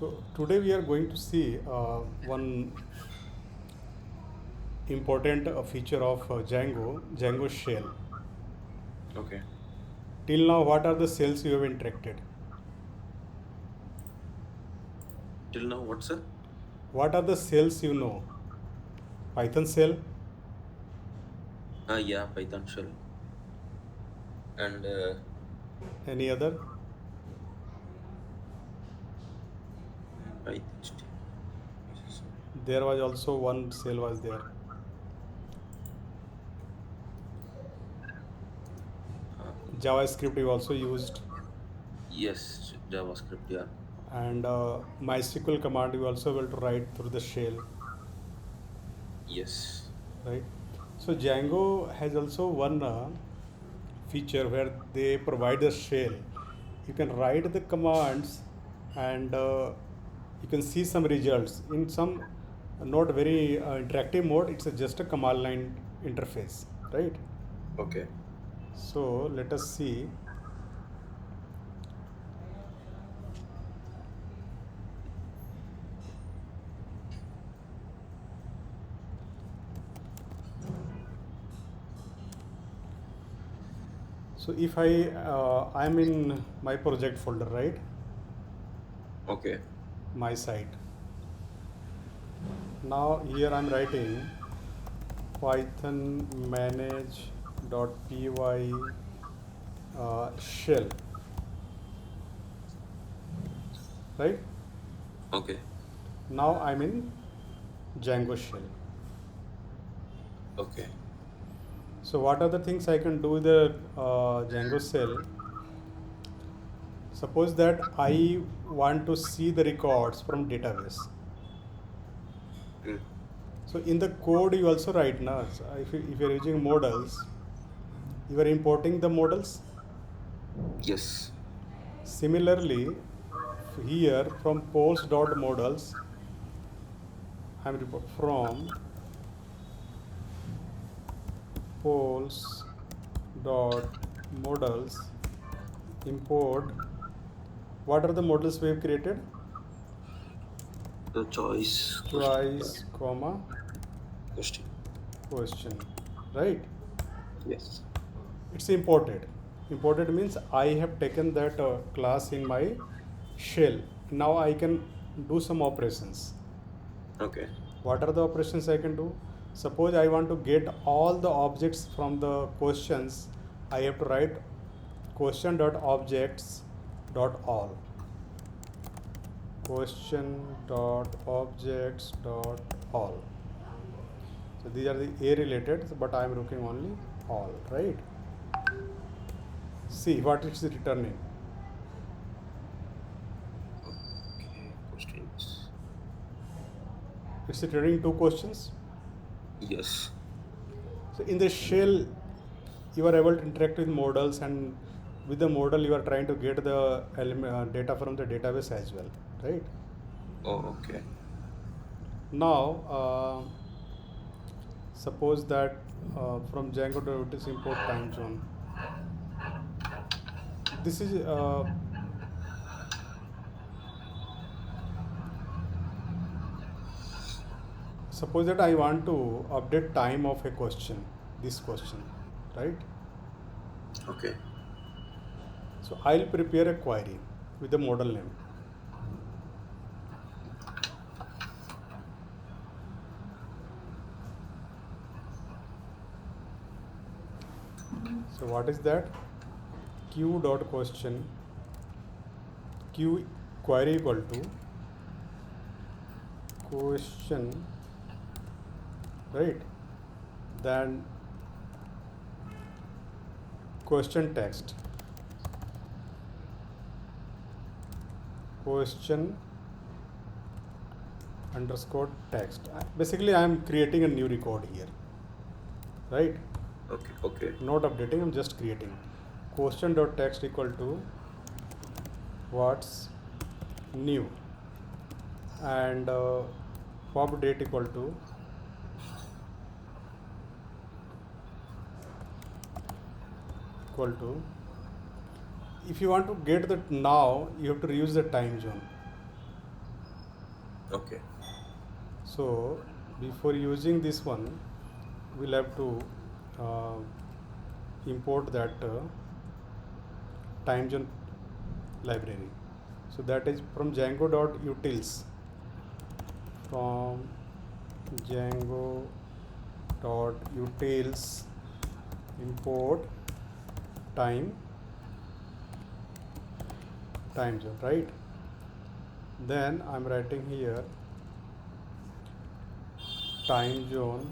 So today we are going to see one important feature of Django shell. Okay. Till now, what are the cells you have interacted? Till now, what, sir? What are the cells you know? Python cell, Yeah, Python shell. And any other? Python st- There was also one cell was there. uh, JavaScript you also used, yes, JavaScript. Yeah. and MySQL command you also will to write through the shell, Yes. right? So Django has also one feature where they provide a shell. You can write the commands and you can see some results in some not very interactive mode. It's just a command line interface, right? Okay. So let us see. So if I'm in my project folder, right? Okay. My site. Now here I'm writing python manage.py shell, right? Okay. Now I'm in Django shell. Okay. So what are the things I can do with the Django shell? Suppose that I want to see the records from database. Mm. So in the code you also write now. So if you're using models, you are importing the models. Yes. Similarly, here from post.models, I'm from pols dot models import. What are the models we have created? The choice question. Choice comma Question. question, right? Yes. It's imported. Imported means I have taken that class in my shell. Now I can do some operations. Okay. What are the operations I can do? Suppose I want to get all the objects from the questions. I have to write question dot objects dot all. Question dot objects dot all. So these are the a related, but I am looking only all, right? See what it's returning. Okay. Questions. It's returning two questions. Yes. So in the shell, you are able to interact with models, and with the model, you are trying to get the data from the database as well, right? Oh, okay. Now, suppose that from Django to it is import time zone. This is suppose that I want to update time of a question, this question, right? Okay. So I'll prepare a query with the model name. So what is that? Q dot question, Q query equal to question, right? Then question text, question underscore text. Basically I am creating a new record here, right? Okay. Okay. Not updating, I'm just creating. Question dot text equal to what's new, and pop date equal to, if you want to get that now, you have to use the time zone. Okay. So before using this one, we'll have to uh, import that time zone library. So that is from Django.utils. From Django.utils import time time zone, right? Then I'm writing here time zone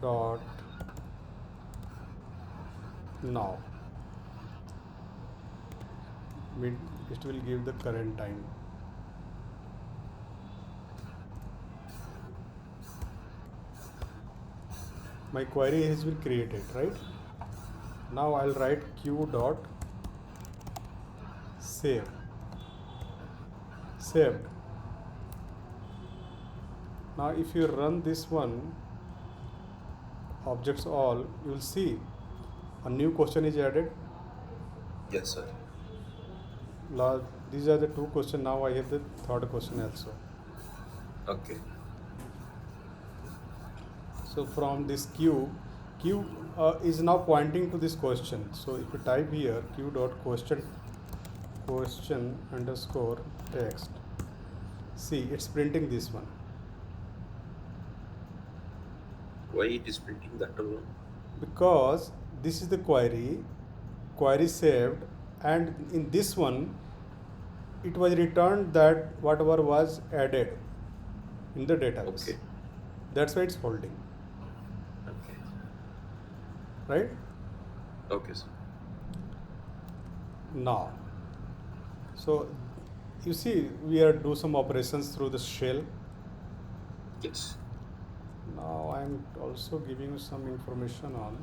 dot now. It will give the current time. My query has been created, right? Now I'll write q dot save. Saved. Now if you run this one, objects all, you will see a new question is added. Yes, sir. These are the two questions. Now I have the third question also. Okay. So from this q is now pointing to this question. So if you type here q dot question underscore text, see it's printing this one. Why it is printing that alone? Because this is the query saved, and in this one it was returned that whatever was added in the database. Okay. That's why it's holding, Okay. right? Okay, sir. Now, so you see we are do some operations through the shell. Yes. Now I'm also giving you some information on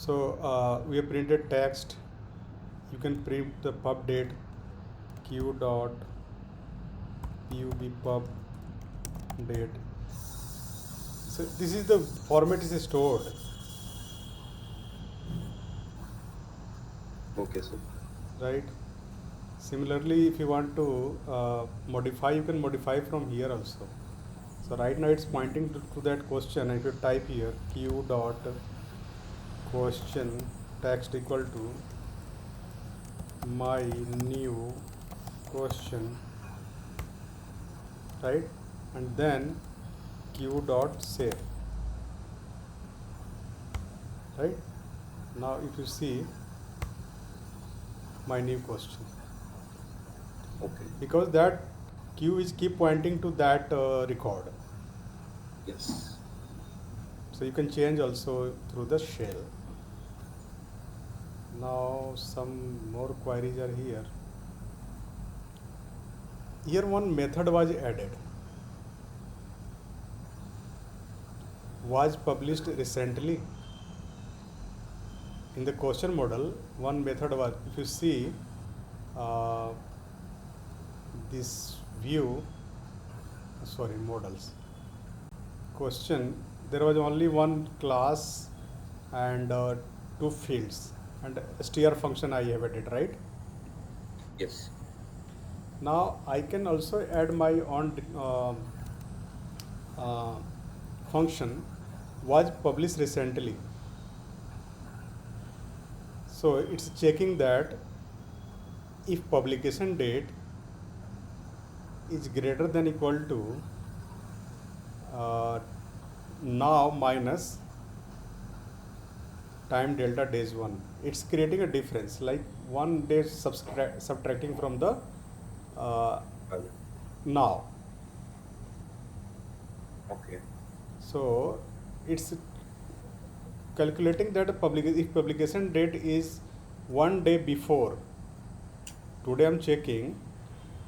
so we have printed text. You can print the pub date q dot pub pub date. So this is the format is stored, Okay, sir. right? Similarly, if you want to modify, you can modify from here also. So right now it's pointing to that question. If you type here q dot question text equal to my new question, right? And then q dot save, right? Now if you see my new question, Okay. because that q is keep pointing to that record, Yes. so you can change also through the shell. Now some more queries are here. Here one method was added, was published recently. In the question model, one method was, if you see uh, this view, sorry, models, question, there was only one class and two fields, and str function I have added, right? Yes. Now I can also add my own uh, function, was published recently. So it's checking that if publication date is greater than equal to uh, now minus time delta days 1, it's creating a difference like 1 day subtracting from the uh, Hello. now. Okay. So it's calculating that if publication date is 1 day before, today I'm checking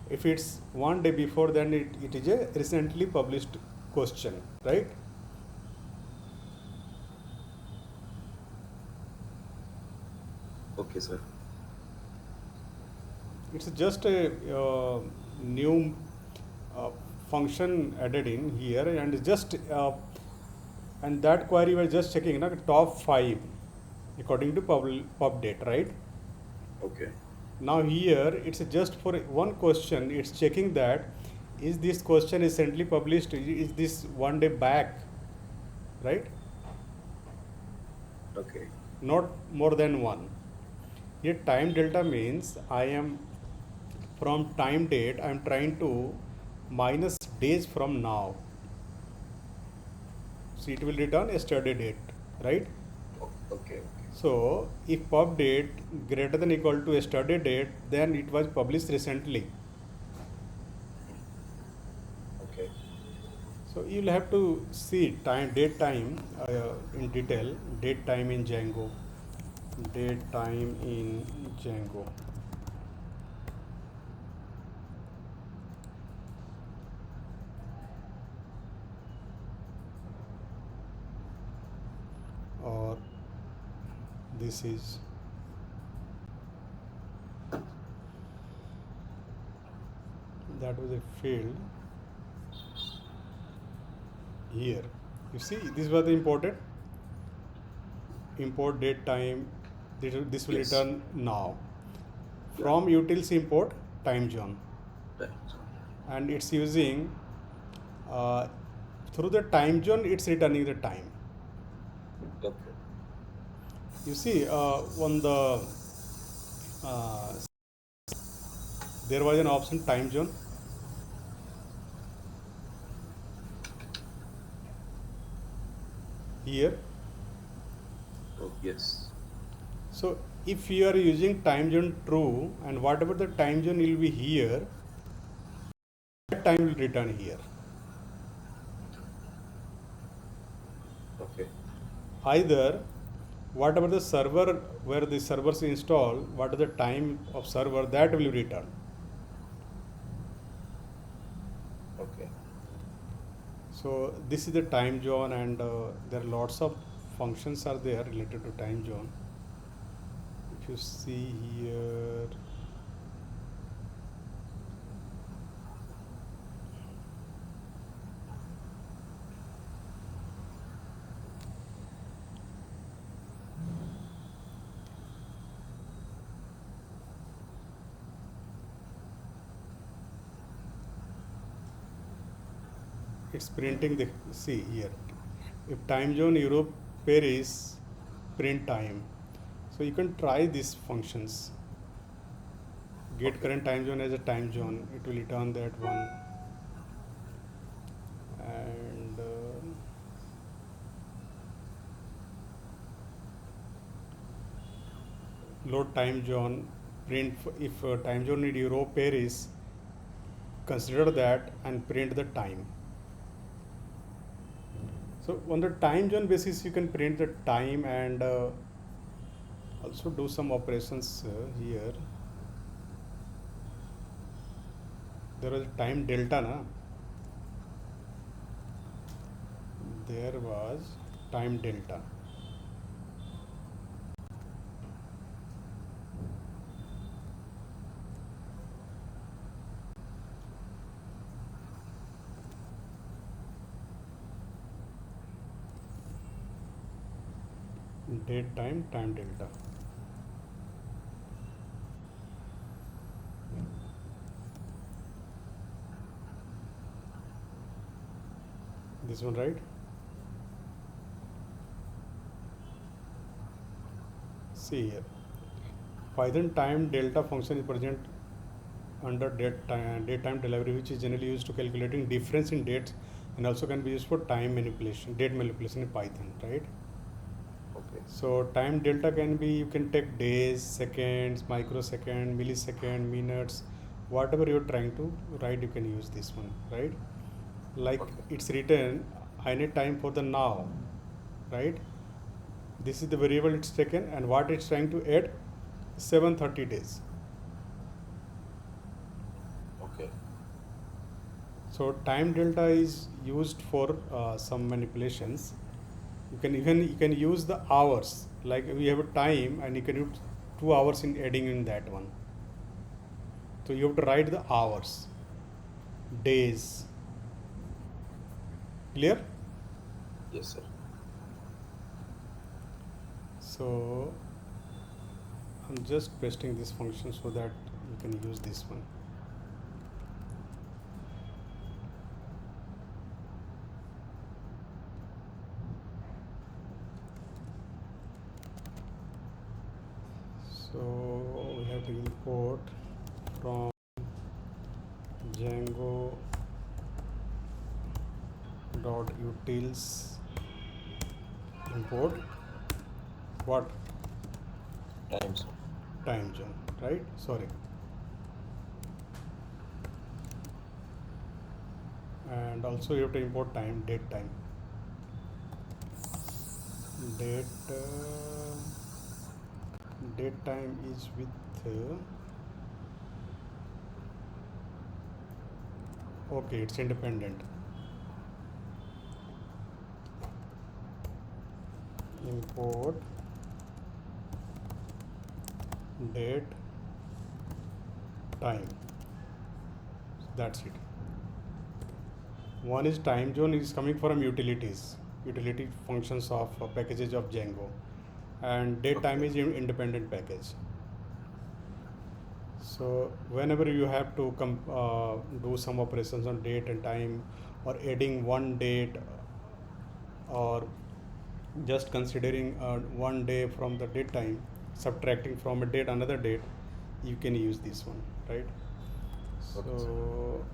If it's one day before, then it is a recently published question, right? Okay, sir. It's just a new uh, function added in here, and just and that query was just checking top 5 according to pub date, right? Okay. Now here it's just for one question. It's checking that is this question recently published? Is this one day back, right? Okay. Not more than one. Here time delta means I am from time date. I am trying to minus days from now. So it will return yesterday date, right? Okay. So if pub date greater than equal to yesterday date, then it was published recently. Okay. So you'll have to see time, date time in detail. Date time in Django. Date time in Django. Or this is that was a field here. You see, this was the imported import date time. This will Yes. return now. Yeah. From utils import time zone, Right. and it's using uh, through the time zone. It's returning the time. Okay. You see, on the uh, there was an option time zone here. Oh, yes. So if you are using time zone true, and whatever the time zone will be here, that time will return here. Okay. Either whatever the server where the servers install, what is the time of server, that will return. Okay. So this is the time zone, and there are lots of functions are there related to time zone. If you see here, it's printing the, see here, if time zone Europe Paris, print time. So you can try these functions. Get Okay. current time zone as a time zone, it will return that one. And load time zone, print if time zone need Europe Paris, consider that and print the time. So on the time zone basis, you can print the time, and also do some operations here. There was time delta, na? There was time delta. Date time, time delta. This one, right? See here. Python time delta function is present under date time delivery, which is generally used to calculating difference in dates, and also can be used for time manipulation, date manipulation in Python, right? Okay. So time delta can be, you can take days, seconds, microsecond, millisecond, minutes, whatever you're trying to write, you can use this one, right? Like Okay. it's written, I need time for the now, right? This is the variable it's taken, and what it's trying to add, 730 days. Okay. So time delta is used for some manipulations. You can use the hours, like we have a time and you can use 2 hours in adding in that one. So you have to write the hours, days. Clear? Yes, sir. So I'm just pasting this function so that you can use this one. So we have to import from Django dot utils import what? Time, sir. Time zone, right? Sorry. And also you have to import time, date time. Date date time is with okay, it's independent. Import date time. That's it. One is time zone is coming from utility functions of packages of Django, and date time Okay. is independent package. So whenever you have to do some operations on date and time, or adding one date, or just considering one day from the date time, subtracting from a date another date, you can use this one, right? Okay, sir. So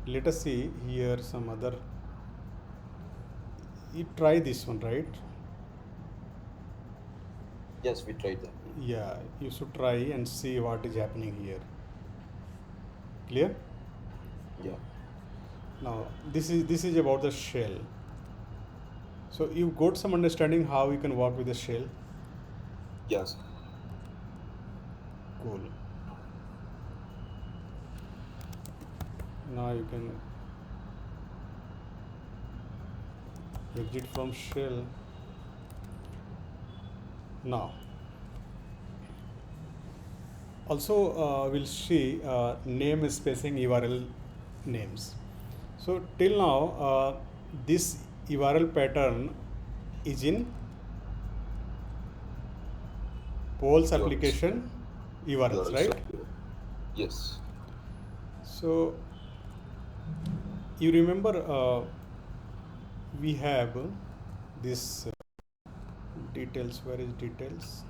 let us see here some other. You try this one, right? Yes, we tried that. Yeah, you should try and see what is happening here. Clear? Yeah. Now this is about the shell. So you got some understanding how you can work with the shell. Yes. Cool. Now you can exit from shell. Now also we'll see name spacing URL names. So till now this URL pattern is in polls URLs. application URLs, URLs, right? sir. Yes. So you remember we have this details. Where is details?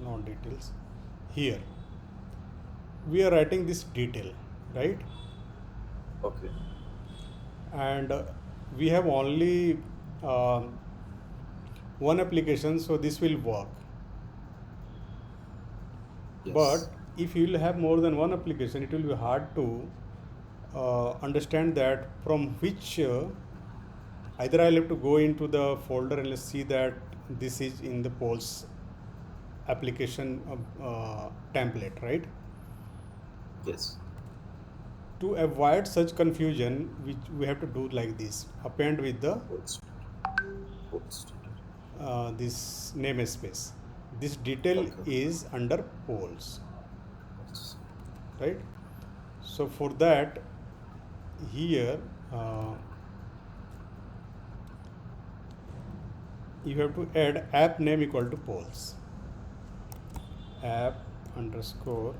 No details. Here we are writing this detail, right? Okay. And we have only one application, so this will work. But Yes. if you will have more than one application, it will be hard to understand that from which either I'll have to go into the folder and see that this is in the polls application template, right? Yes. To avoid such confusion, which we have to do like this: append with the Post. Post. this namespace. This detail Okay. is under polls, Yes. right? So for that, here uh, you have to add app name equal to polls. App underscore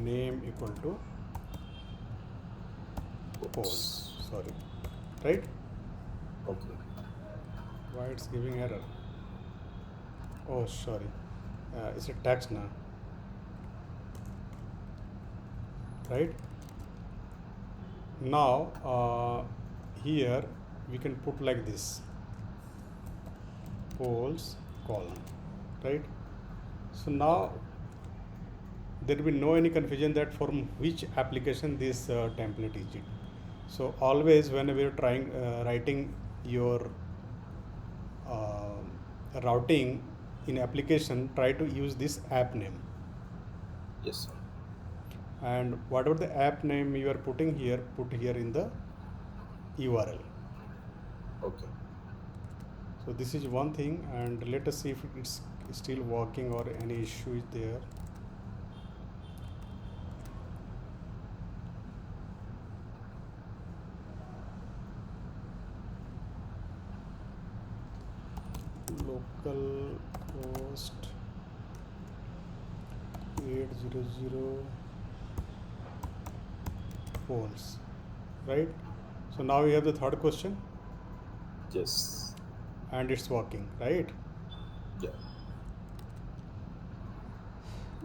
name equal to polls. Post. Sorry, right? Okay. Why it's giving error? Oh, sorry. It's a text now, right? Now here we can put like this: polls column, right? So now there will be no any confusion that from which application this template is it. So always when we are trying writing your routing in application, try to use this app name. Yes, sir. And whatever the app name you are putting here, put here in the URL. Okay. So this is one thing, and let us see if it's still working or any issue is there. Local host 800 polls, right? So now we have the third question, Yes. and it's working, right? Yeah.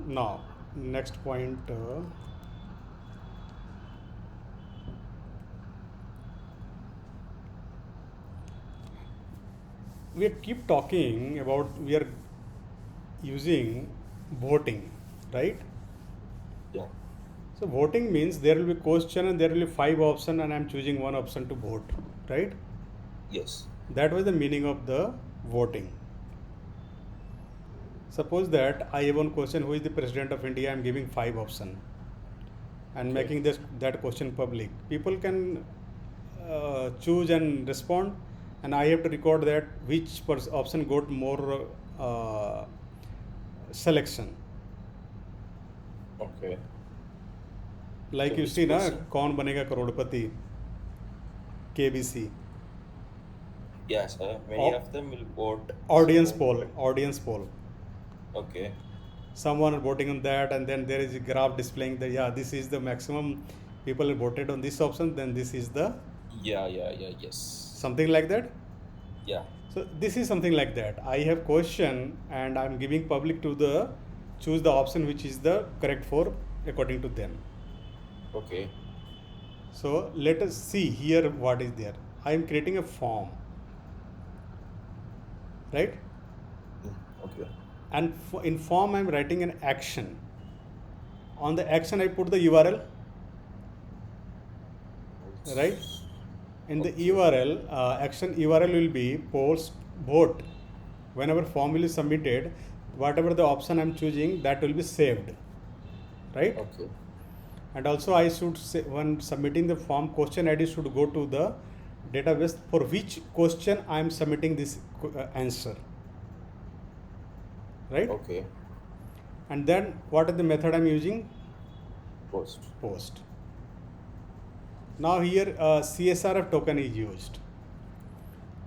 Now, next point. We keep talking about we are using voting, right? Yeah. So voting means there will be question and there will be 5 options, and I'm choosing one option to vote, right? Yes. That was the meaning of the voting. Suppose that I have one question: who is the president of India? I'm giving 5 options and Okay. making that question public. People can choose and respond, and I have to record that which option got more selection. Okay. Like So you which see, na, person? कौन बनेगा करोड़पति, KBC, Yes, sir. Many Au- of them will vote audience someone poll, like. audience poll. Okay. Someone are voting on that, and then there is a graph displaying that yeah, this is the maximum people voted on this option. Then this is the Yeah. Yeah. Yeah. Yes. something like that. Yeah. So this is something like that. I have question and I'm giving public to the choose the option which is the correct for according to them. Okay. So let us see here what is there. I am creating a form, right? Mm, okay. And in form I am writing an action. On the action I put the URL, right? In the Okay. URL, action URL will be post vote. Whenever form will be submitted, whatever the option I'm choosing, that will be saved, right? Okay. And also I should say when submitting the form, question ID should go to the database for which question I am submitting this answer, right? Okay. And then what is the method I'm using? Post. Post. Now here CSRF token is used.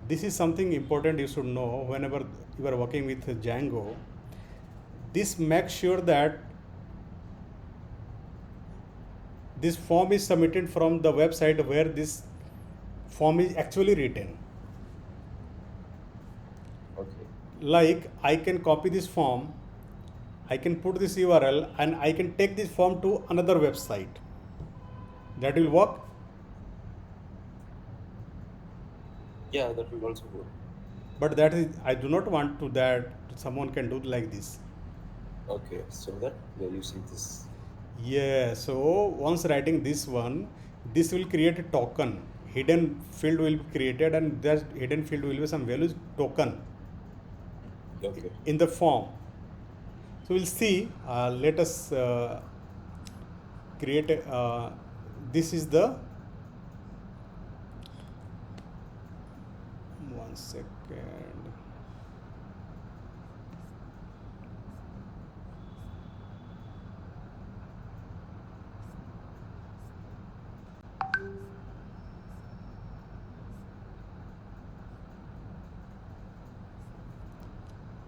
This is something important you should know whenever you are working with Django. This makes sure that this form is submitted from the website where this form is actually written. Okay. Like I can copy this form, I can put this URL, and I can take this form to another website. That will work. Yeah, that will also work. But that is I do not want to that someone can do like this. Okay. So that we are using this. Yeah, so once writing this one, this will create a token. Hidden field will be created, and that hidden field will be some values token Okay. in the form. So we'll see. Let us create a, this is the one second.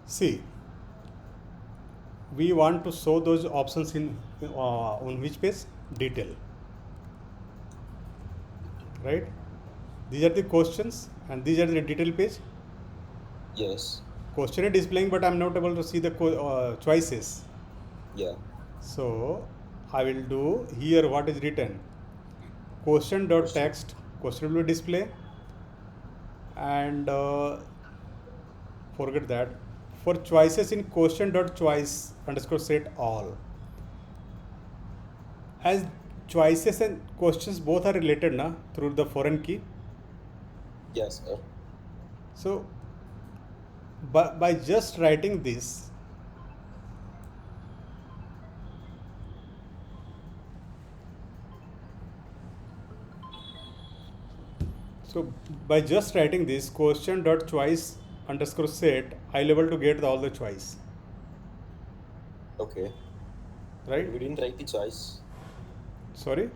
See, we want to show those options in on which page? Detail, right? These are the questions, and these are the detail page. Yes. Question is displaying, but I'm not able to see the choices. Yeah. So I will do here what is written. Question dot Question. text. Question will display, and forget that. For choices in question dot choice underscore set all. As choices and questions both are related na through the foreign key. Yes, sir. So But by just writing this, so by just writing this question dot choice underscore set, I'll able to get all the choice, Okay. right? But we didn't write the choice. Sorry,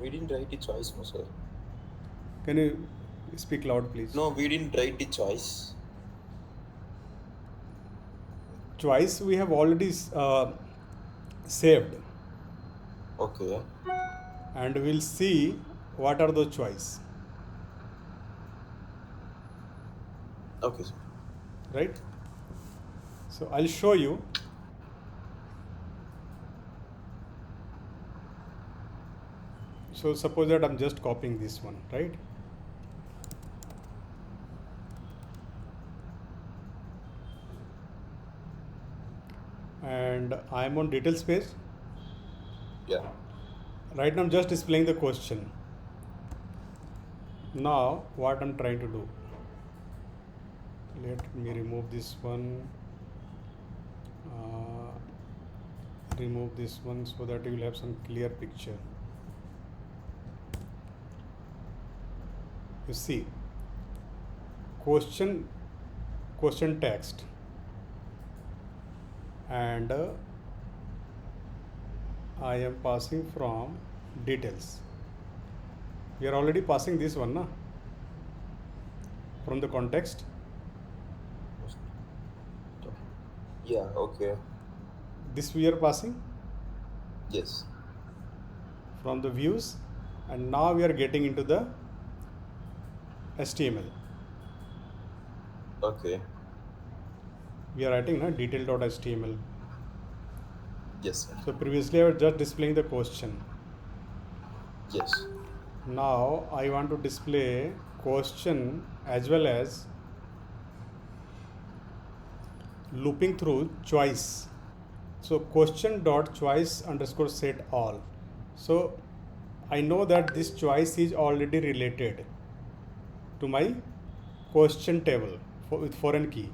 We didn't write the choice, no, sir. can you speak loud, please? No, we didn't write the choice. Choice we have already saved, Okay. and we'll see what are those choice, Okay, sir. right? So I'll show you. So suppose that I'm just copying this one, right? And I'm on details page. Yeah. Right now I'm just displaying the question. Now what I'm trying to do, let me remove this one, uh, remove this one so that you will have some clear picture. You see, question text, and I am passing from details. We are already passing this one, na? From the context. Yeah, okay. This we are passing Yes. from the views, and now we are getting into the HTML. Okay. We are writing na detail.html. Yes, sir. So previously I was just displaying the question. Yes. Now I want to display question as well as looping through choice. So question dot choice underscore set all. So I know that this choice is already related to my question table with foreign key.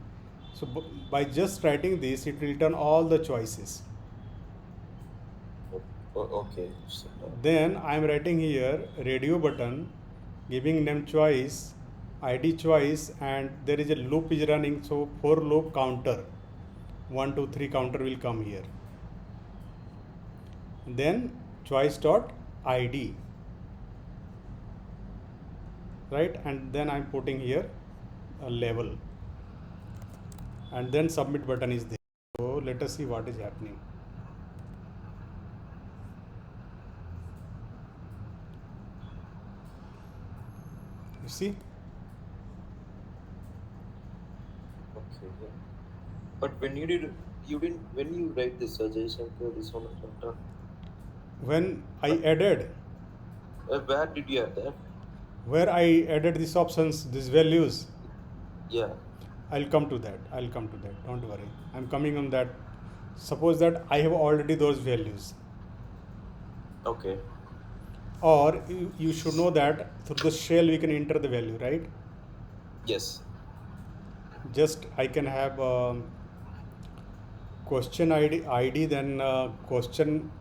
So by just writing this, it will return all the choices. Okay. So, Then I am writing here radio button, giving name choice, ID choice, and there is a loop is running. So for loop counter, 1, 2, 3 counter will come here. Then choice dot ID, right? And then I'm putting here a label, and then submit button is there. So let us see what is happening. You see, okay. Yeah. But when you didn't, when you write this suggestion to this one, when I added, where did you have that? where I added these options, these values, Yeah. I'll come to that. I'll come to that. Don't worry. I'm coming on that. Suppose that I have already those values. Okay. Or you should know that through the shell we can enter the value, right? Yes. Just I can have question ID, then question.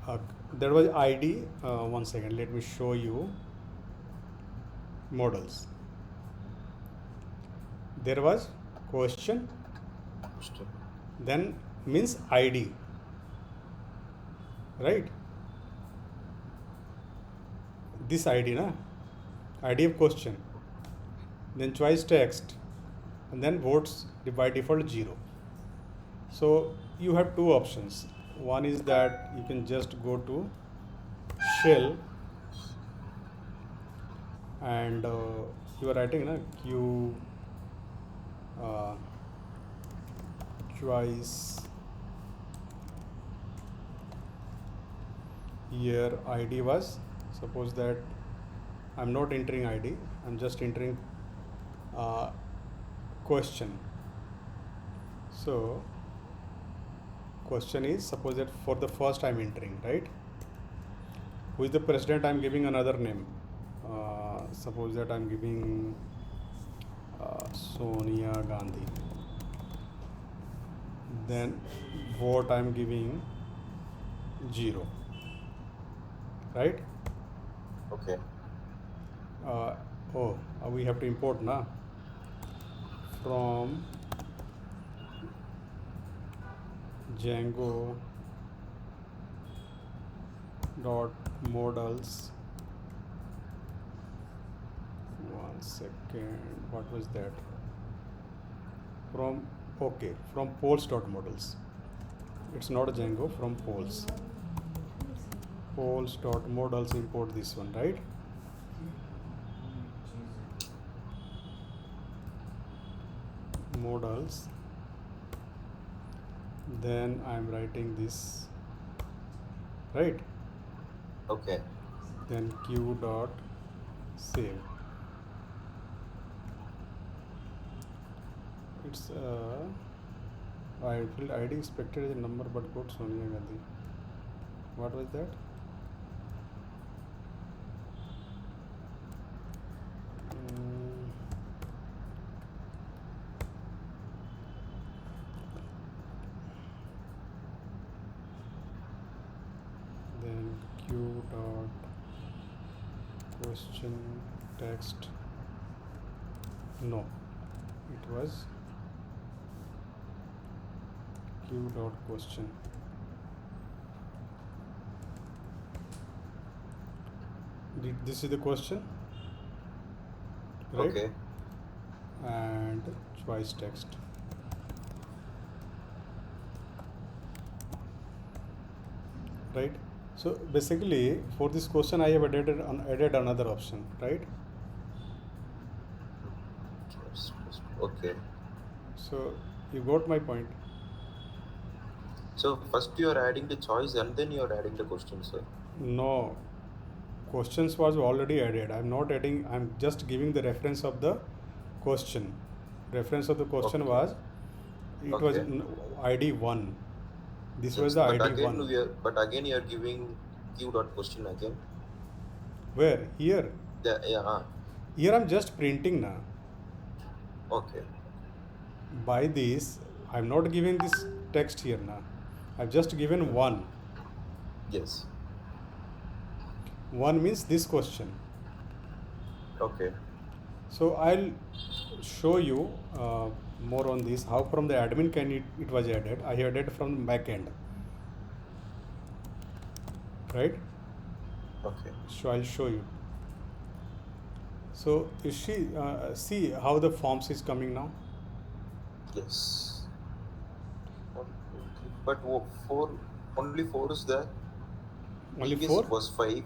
Uh, there was ID. 1 second. Let me show you models. There was question, then means ID, right? This ID, na? ID of question, then choice text, and then votes by default 0. So you have two options. One is that you can just go to shell, and you are writing na q uh, choice, here ID was, suppose that I'm not entering ID, I'm just entering uh, question. So question is, suppose that for the first I'm entering, right? Who is the president? I'm giving another name. Suppose that I'm giving Sonia Gandhi. Then vote I'm giving 0, right? Okay. Uh, oh, we have to import na from Django dot modals. One second, what was that? From okay, from poles dot modals. It's not Django, from poles. Poles dot modals, import this one, right? Modals. Then I'm writing this, right? Okay. Then q dot save. It's I filled ID expected as a number but got Sonia Gandhi. What was that? Mm, then q dot question text. No, it was q dot question. This is the question, right? Okay. And choice text. Right. So basically, for this question, I have added another option, right? Okay. So you got my point. So first you are adding the choice and then you are adding the question, sir. No, questions was already added. I'm not adding. I'm just giving the reference of the question. Reference of the question Okay. was it was Okay. ID 1. This was Yes. the But ID again 1. you are giving q dot question again. Where here? Yeah. Here I'm just printing now. Okay. By this, I'm not giving this text here now. I've just given Mhm. 1. Yes. 1 means this question. Okay. So I'll show you more on this. How from the admin can it was added. I added from the back end, right? Okay. So I'll show you. So you see how the forms is coming now. Yes. One, two, three. But four, only four is there. Only Previous 4? was five.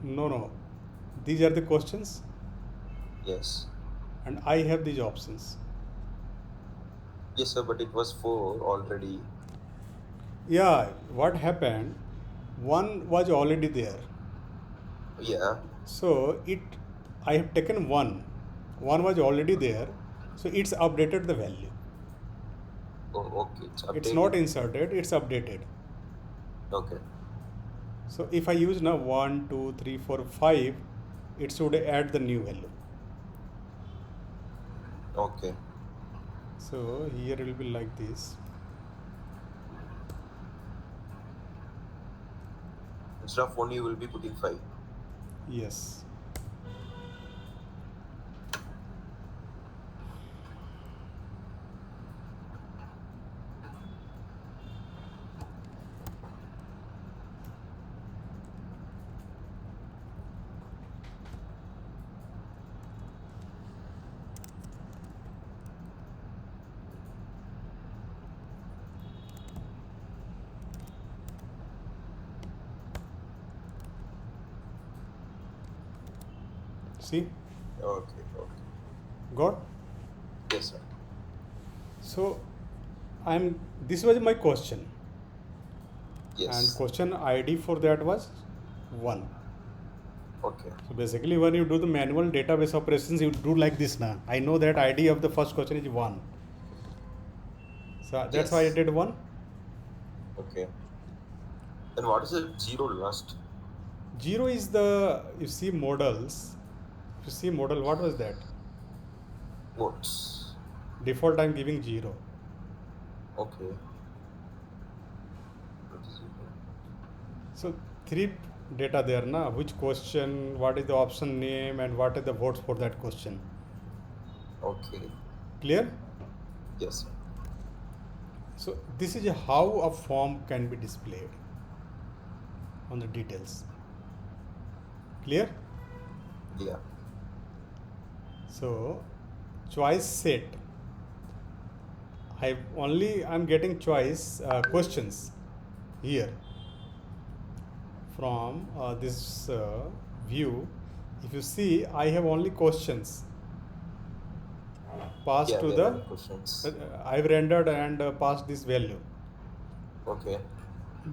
No, no. These are the questions, Yes. and I have these options. Yes, sir. But it was four already. Yeah, what happened? One was already there. Yeah. So I have taken one. One was already there. So it's updated the value. Oh, okay. It's It's updated. not inserted, it's updated. Okay. So if I use now 1, 2, 3, 4, 5, it should add the new value. Okay. So here it will be like this. Instead of one, you will be putting five. Yes. See? Okay. Okay. Got? Yes, sir. So this was my question. And Yes. question ID for that was 1. Okay. So basically when you do the manual database operations, you do like this now. I know that ID of the first question is 1. So that's why I Yes. did 1. Okay. Then what is the zero last? 0 is the, you see, modals If you see model, what was that? What? Default I'm giving 0. Okay. What is it? So three data there na, which question, what is the option name, and what are the votes for that question. Okay. Clear? Yes. So this is how a form can be displayed on the details. Clear? Yeah. So choice set. I'm getting choice questions here from this view. If you see, I have only questions passed Yeah, to we have the any questions. I've rendered and passed this value, Okay.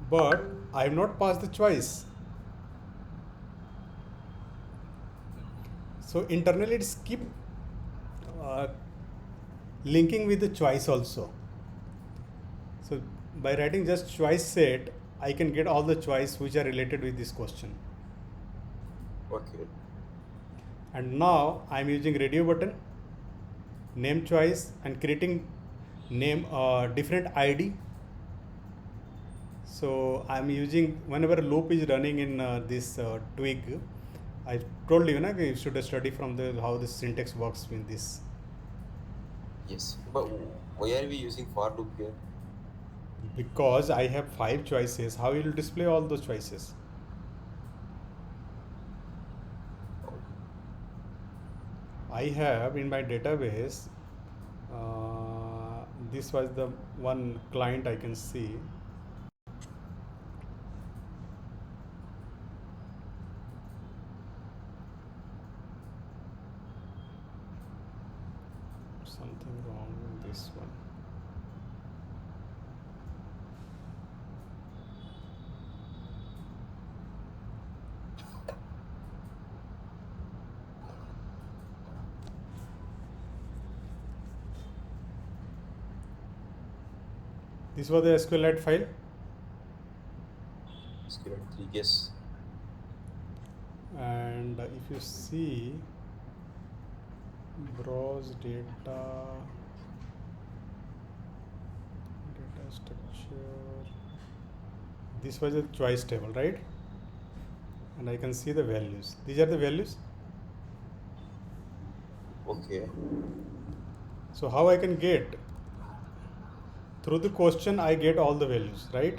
but I have not passed the choice. So internally it's keep uh, linking with the choice also. So by writing just choice set, I can get all the choice which are related with this question. Okay. And now I'm using radio button, name choice, and creating name different ID. So I'm using whenever loop is running in this twig. I told you, you should study from the how the syntax works in this. Yes. But why are we using for loop here? Because I have 5 choices, how will display all those choices? Oh, I have in my database. This was the one client I can see. Something wrong in this one. This was the SQLite file, SQL3. Yes. and if you see browse data structure, this was a choice table, right? And I can see the values. These are the values. Okay. So how I can get through the question, I get all the values, right?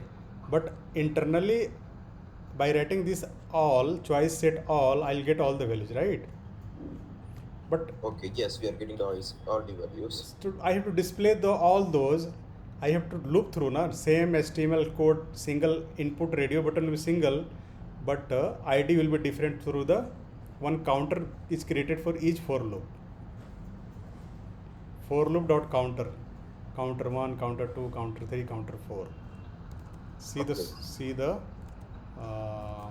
But internally, by writing this all choice set all, I'll get all the values, right? But Okay. Yes, we are getting all the values. I have to display the all those. I have to loop through na same HTML code, single input radio button will be single, but ID will be different through the one counter is created for each for loop. For loop dot counter, counter 1, counter 2, counter 3, counter 4. Okay. See the uh,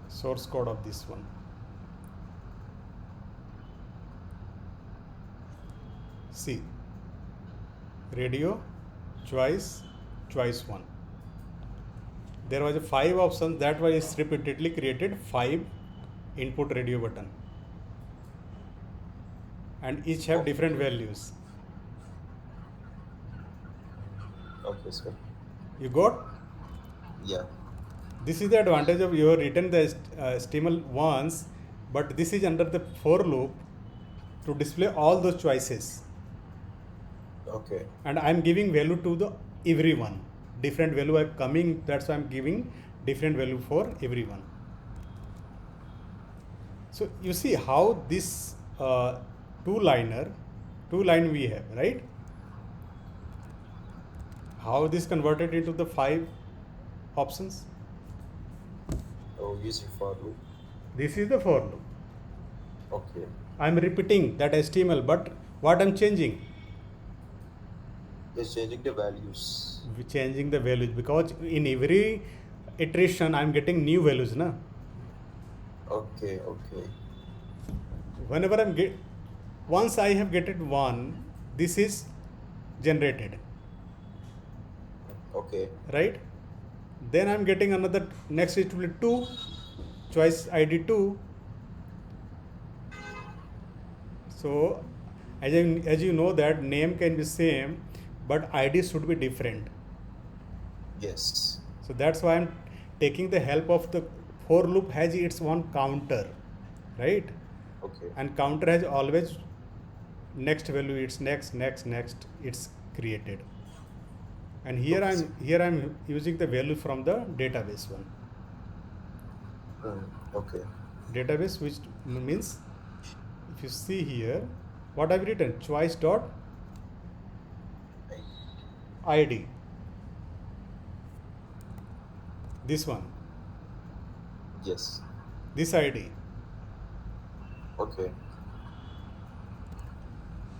source code of this one. See, radio, choice, choice 1. There was a 5 options, that was repeatedly created 5 input radio button, and each have different Okay. values. Okay, sir. You got? Yeah. This is the advantage of you have written the HTML once, but this is under the for loop to display all those choices, Okay. and I'm giving value to the everyone. Different value are coming, that's why I'm giving different value for everyone. So you see how this two line we have, right? How this converted into the 5 options? Oh, using for loop. This is the for loop. Okay. I'm repeating that HTML, but what I'm changing? Just changing the values. Changing the values, because in every iteration I'm getting new values, na? Okay. Okay. Whenever once I have get it one, this is generated, Okay. right? Then I'm getting another, next it will be 2, choice ID 2, So as you know that name can be same, but ID should be different. Yes. So that's why I'm taking the help of the for loop has its own counter, right? Okay. And counter has always next value, it's next it's created. And Okay, sir. here I'm using the value from the database one. Mm, okay. Database, which means if you see here, what I've written choice dot ID, this one, Yes. this ID. Okay.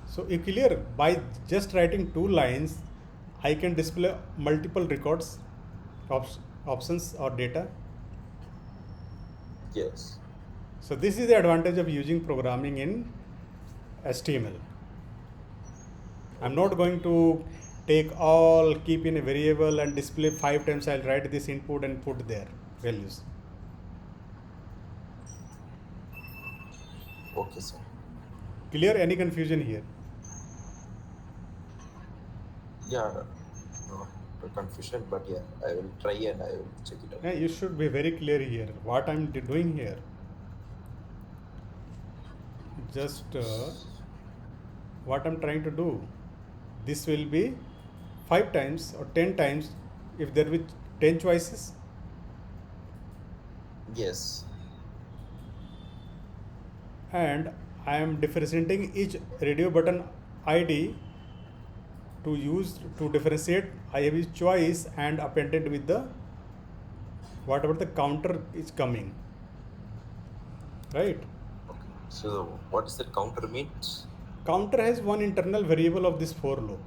So you clear by just writing two lines, I can display multiple records, options or data. Yes. So this is the advantage of using programming in HTML. I'm not Okay. going to take all, keep in a variable and display 5 times. I'll write this input and put there values. Okay, sir. Clear? Any confusion here? Yeah. No, no confusion, but yeah, I will try and I will check it out. Yeah, you should be very clear here. What I'm doing here, just what I'm trying to do. This will be 5 times or 10 times if there will be 10 choices, Yes. and I am differentiating each radio button ID to use to differentiate. I have each choice and appended with the whatever the counter is coming, right? Okay. So what does that counter means? Counter has one internal variable of this for loop.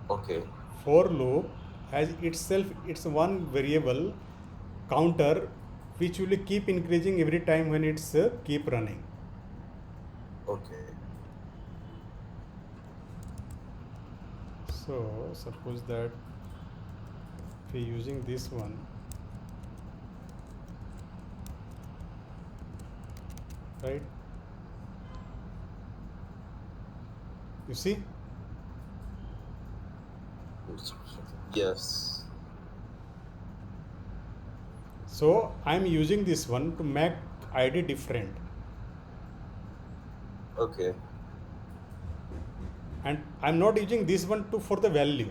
Okay. For loop has itself its one variable counter, which will keep increasing every time when it's keep running. Okay. So suppose that if we're using this one, right? You see? Yes. So I'm using this one to make ID different, Okay. and I'm not using this one to for the value.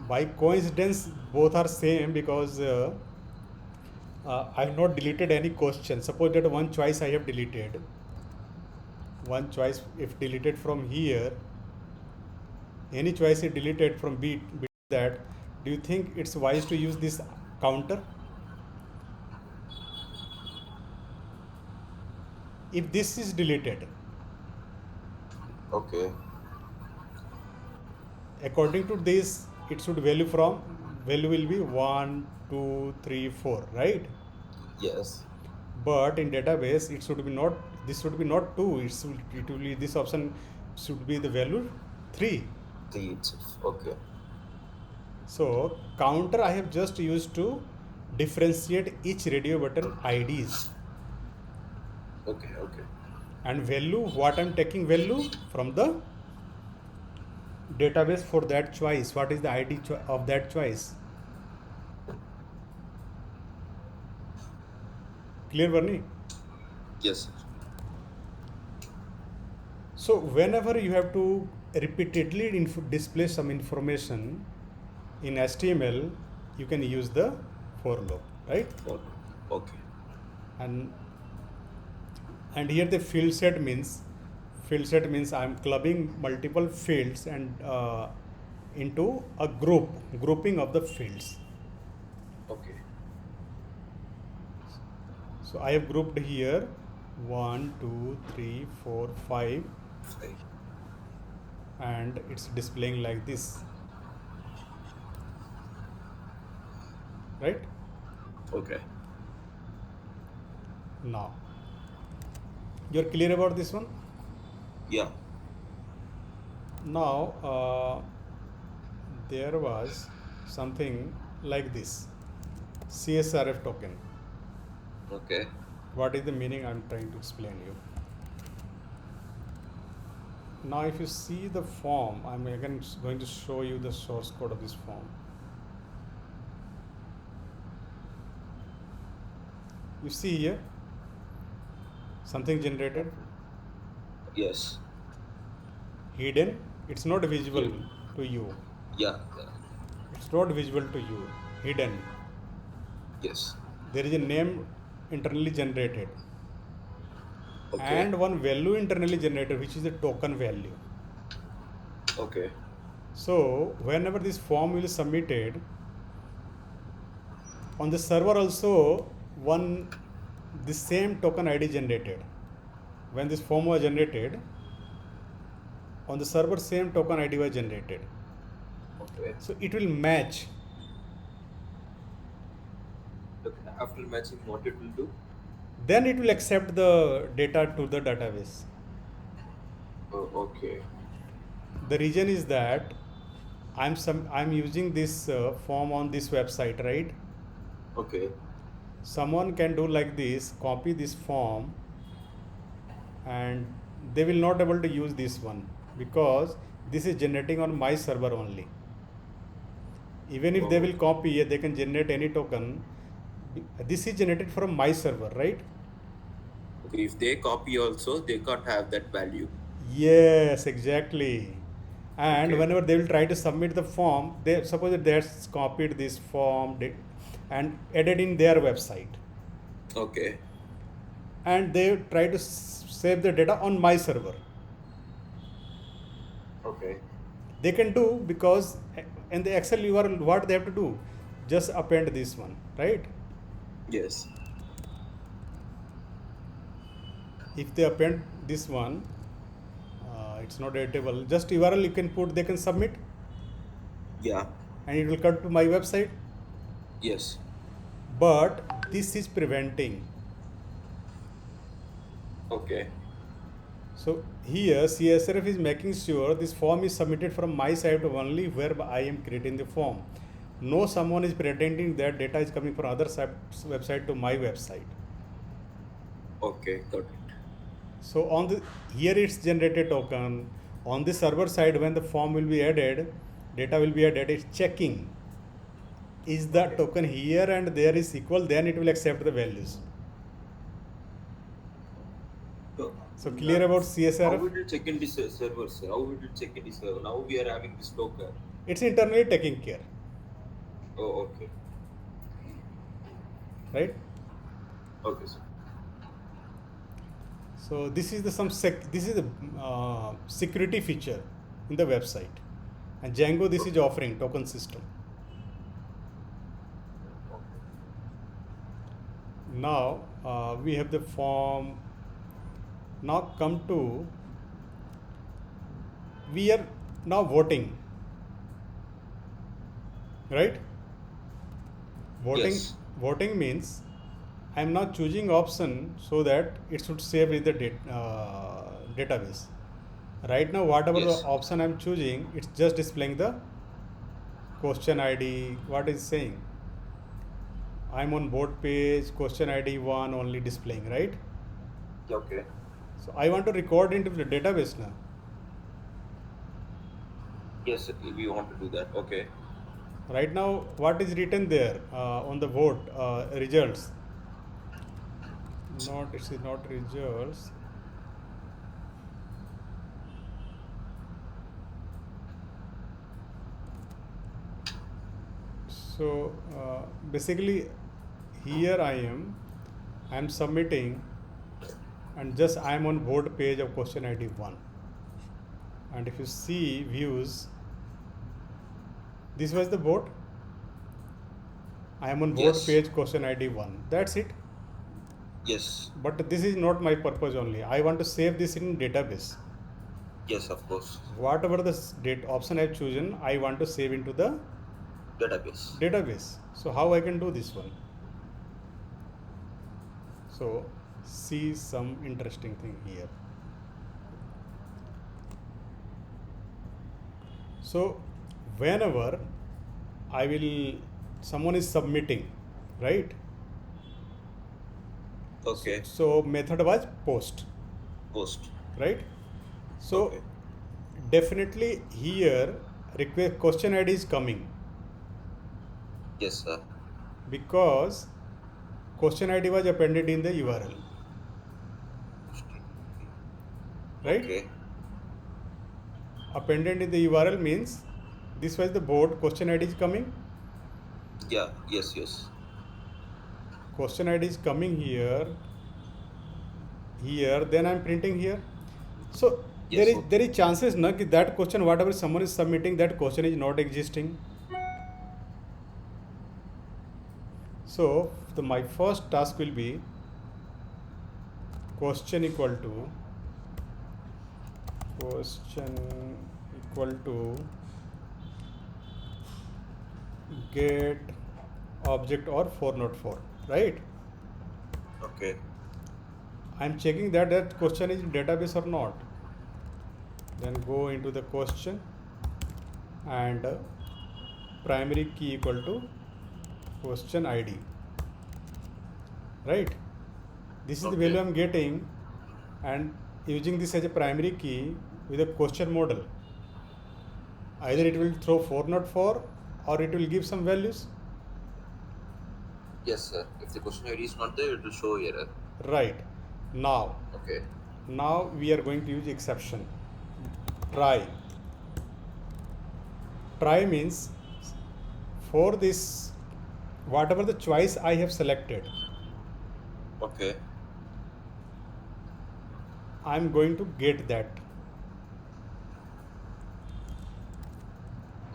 By coincidence, both are same because I have not deleted any question. Suppose that one choice I have deleted. One choice, if deleted from here, any choice is deleted from that. Do you think it's wise to use this counter? If this is deleted, Okay. according to this, it should value will be 1, 2, 3, 4, right? Yes. But in database it should be not, this should be not 2, it will be, this option should be the value 3. The itself. Okay. So counter I have just used to differentiate each radio button IDs, Okay. Okay. and value, what I'm taking value from the database for that choice, what is the ID of that choice. Clear, Varni? Yes, sir. So whenever you have to repeatedly display some information in HTML, you can use the for loop, right? Okay. And here the field set means I'm clubbing multiple fields and into a grouping of the fields. Okay. So I have grouped here 1, 2, 3, 4, 5, Fine. and it's displaying like this, right? Okay. Now you're clear about this one. Yeah. Now there was something like this CSRF token. Okay. What is the meaning? I'm trying to explain you. Now if you see the form, I'm again going to show you the source code of this form. You see here something generated, Yes. hidden. It's not visible Hidden. to you. Yeah. Yeah. It's not visible to you. Hidden. Yes. There is a name internally generated Okay. and one value internally generated, which is the token value. Okay. So whenever this form will be submitted on the server, also one the same token ID generated. When this form was generated on the server, same token ID was generated. Okay. So it will match. Okay. After matching, what it will do? Then it will accept the data to the database. Oh, okay. The reason is that I'm using this form on this website, right? Okay. Someone can do like this, copy this form, and they will not able to use this one because this is generating on my server only. Even if they Oh, will copy, they can generate any token. This is generated from my server, right? okay. If they copy also, they can't have that value. Yes, exactly. And Okay. whenever they will try to submit the form, they suppose that they has copied this form and added in their website, Okay. and they try to save the data on my server. Okay. They can do because in the Excel URL, what they have to do, just append this one, right? Yes. If they append this one, it's not editable. Just URL you can put, they can submit, Yeah. and it will come to my website. Yes. But this is preventing. Okay. So here CSRF is making sure this form is submitted from my side only where I am creating the form. No someone is pretending that data is coming from other website to my website. Okay. Got it. So on the here it's generated token. On the server side, when the form will be added, data will be added, it's checking. Is the Okay. token here and there is equal, then it will accept the values. So, So clear about how CSRF? we will check in this server, sir? How we will check in this server? Now we are having this token. It's internally taking care, Oh, okay. right? Okay, sir. So this is the this is the security feature in the website, and Django this is Okay. offering token system. Okay. Now we have the form. Now come to we are now voting, right? Voting Yes. voting means I am now choosing option so that it should save in the database. Right now, whatever the Yes. option I'm choosing, it's just displaying the question ID. What is saying? I'm on board page, question ID 1 only displaying, right? Okay. So I want to record into the database now. Yes, we want to do that. Okay. Right now, what is written there on the vote results? Not, it is not results. So basically, here I am submitting, and just I am on board page of question ID 1. And if you see views, this was the board. I am on board Yes. page question ID 1. That's it. Yes. But this is not my purpose only. I want to save this in database. Yes, of course. Whatever the date option I've chosen, I want to save into the Database. database. So how I can do this one? So see some interesting thing here. So whenever I will someone is submitting, right? Okay. So method was post, Post. right? So Okay. definitely here request question ID is coming Yes, sir. because question ID was appended in the URL, right? Okay. Appended in the URL means this was the board, question ID is coming, Yeah. Yes. Yes. question ID is coming here, here, then I'm printing here. So there Yes. is there Okay. is chances na कि that question whatever someone is submitting, that question is not existing. So my first task will be question equal to get object or 404, right? Okay. I'm checking that question is in database or not. Then go into the question and primary key equal to question ID, right? This is the value Okay. I'm getting, and using this as a primary key with a question model, either it will throw 404 or it will give some values, Yes, sir. If the question ID is not there, it will show error. right? Now, Okay. now we are going to use exception. Try. Try means for this, whatever the choice I have selected, Okay. I'm going to get that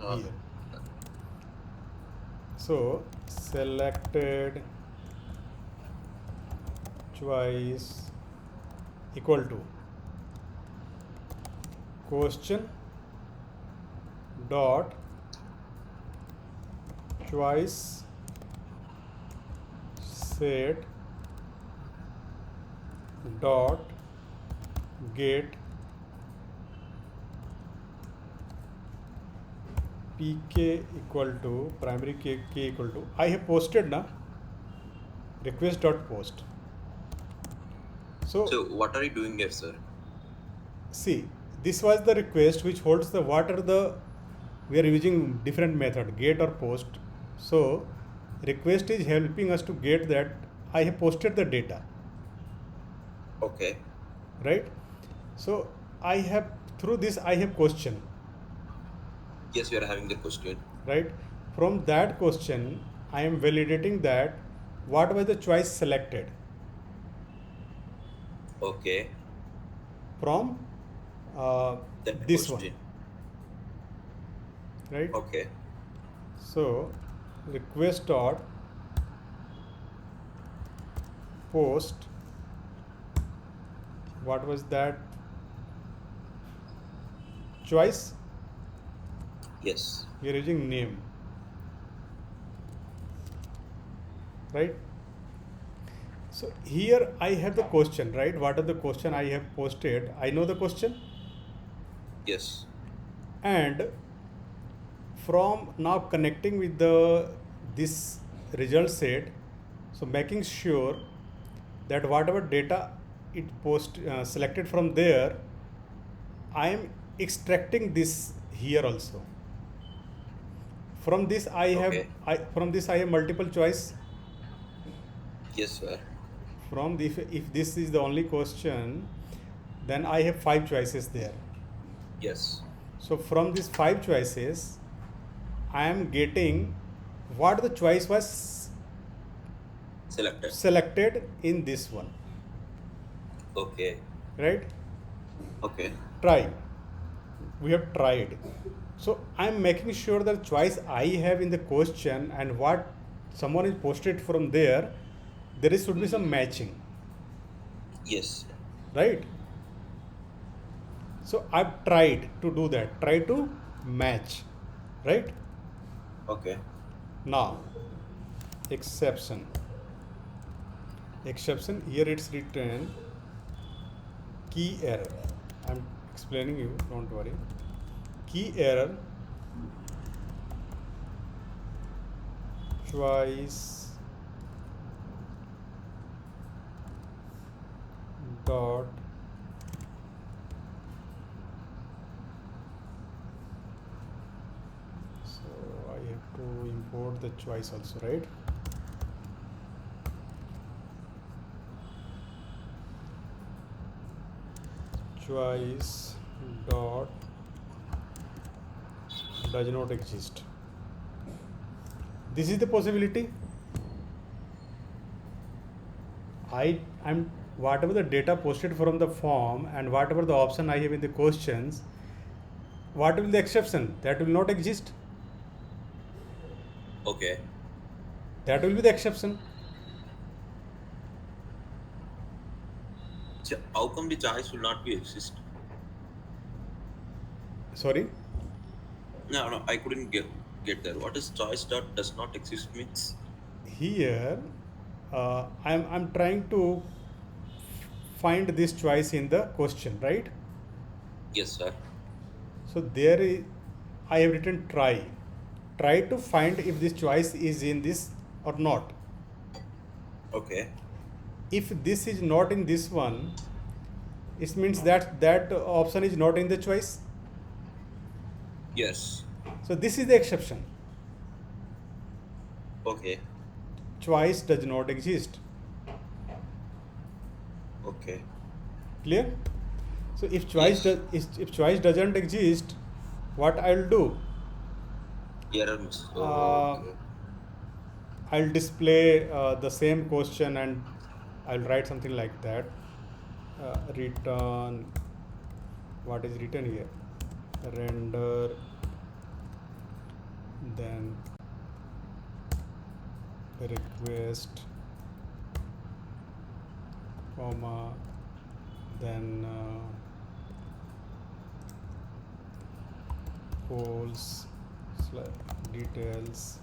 Uh, here. So selected choice equal to question dot choice set dot get pk equal to primary key equal to, I have posted na request dot post. So so what are you doing here, sir? see, this was the request which holds the what are the, we are using different method get or post. So request is helping us to get that I have posted the data, Okay. right? So I have, through this I have question, Yes, we are having the question. right? From that question I am validating that what was the choice selected Okay. from That this one, question. right? Okay. So request dot post, what was that choice, Yes. we are using name, right? So here I have the question, right? What are the question I have posted, I know the question, Yes. and from now connecting with the this result set, so making sure that whatever data it post selected from there, I am extracting this here also. From this Okay. I have multiple choice. Yes, sir. From if this is the only question, then I have 5 choices there. Yes. So from these 5 choices, I am getting what the choice was Selected. selected in this one, Okay. right? Okay. Try. We have tried. So I'm making sure that choice I have in the question and what someone is posted from there, should be some matching, Yes. right? So I've tried to do that, try to match, right? Okay. Now, exception. Exception, here it's written key error. I'm explaining you, don't worry. Key error, choice dot denote the choice also, right? Choice dot does not exist. This is the possibility. I'm whatever the data posted from the form and whatever the option I have in the questions, what will the exception? That will not exist. Okay. That will be the exception. How come the choice will not be exist? Sorry. No, no, I couldn't get there. What is choice dot does not exist means? Here, I'm trying to find this choice in the question, right? Yes, sir. So there is, I have written try. Try to find if this choice is in this or not. Okay. If this is not in this one, it means that that option is not in the choice. Yes. So this is the exception. Okay. Choice does not exist. Okay. Clear? So if choice Yes. if choice doesn't exist, what I'll do? Error message. Oh, Uh, okay. I'll display the same question and I'll write something like that. Return, what is written here? Render, then request, comma, then polls details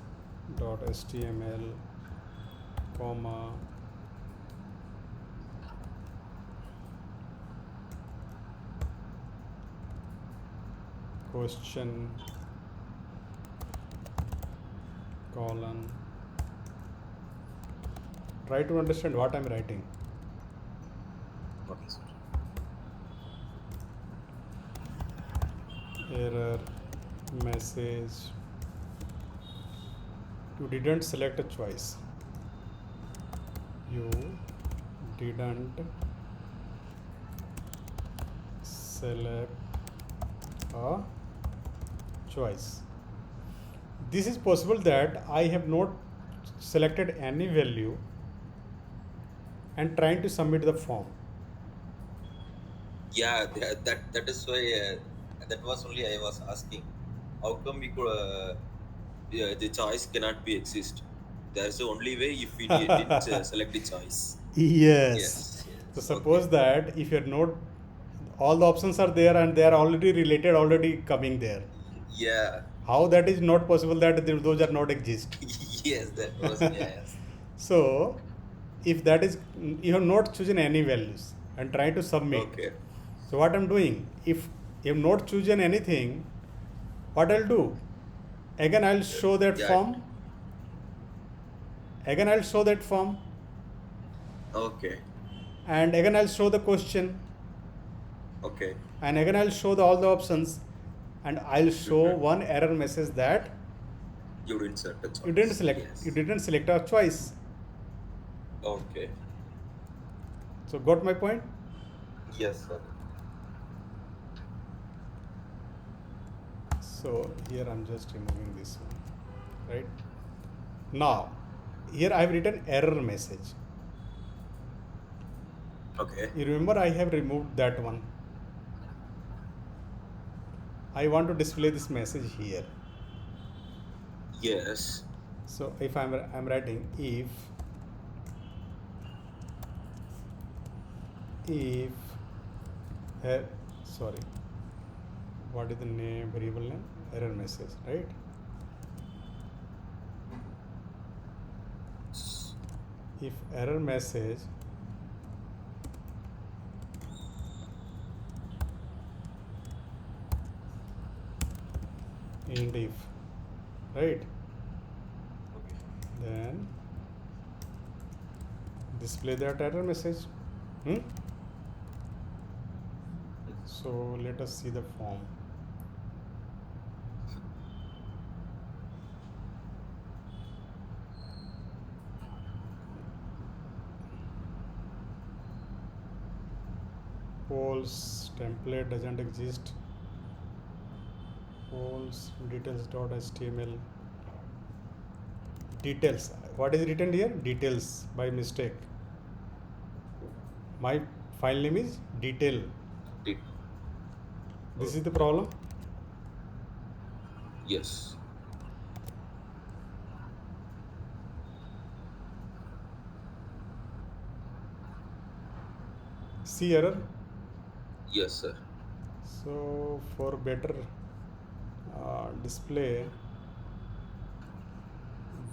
dot html, comma, question, colon. Try to understand what I'm writing. Okay, sir. Error message, you didn't select a choice. You didn't select a choice. This is possible that I have not selected any value and trying to submit the form. Yeah, that is why that was only I was asking. How come we could yeah, the choice cannot be exist? There's the only way if we didn't select the choice. Yes. Yes, So yes. suppose Okay. that if you're not, all the options are there and they are already related, already coming there. Yeah. How that is not possible that those are not exist? Yes, that was yes. So if that is, you have not chosen any values and try to submit. Okay. So what I'm doing, if you have not chosen anything, what I'll do? Again I'll show that Yeah. form. Again I'll show that form. Okay. And again I'll show the question. Okay. And again I'll show all the options. And I'll show Mm-hmm. one error message that You didn't select the you didn't choice. select you Yes. didn't select a choice. Okay. So got my point? Yes, sir. So here I'm just removing this one, right? Now here I have written error message. Okay. You remember I have removed that one. I want to display this message here. Yes. So if I'm writing if sorry, what is the name, variable name? Error message, right? If error message and if, right, Okay. then display that error message. So let us see the form. Polls template doesn't exist. Polls details.html. Details. What is written here? Details by mistake. My file name is detail. Did This is the problem. yes. See error. Yes, sir. So for better display,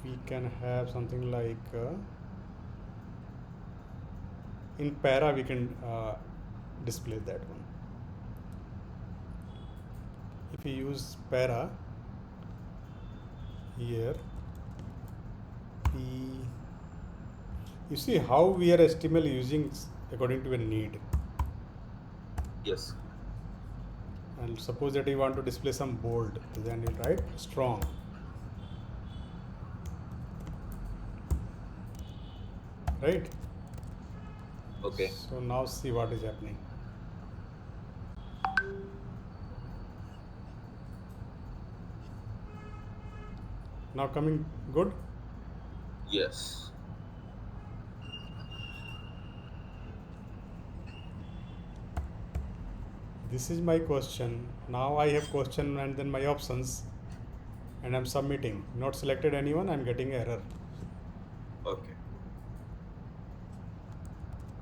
we can have something like in para we can display that one. If we use para here, you see how we are HTML using according to a need. Yes. And suppose that you want to display some bold, then you write strong. Right? Okay. So now see what is happening. Now coming good? Yes. This is my question. Now I have question and then my options, and I'm submitting. Not selected anyone, I'm getting error. Okay.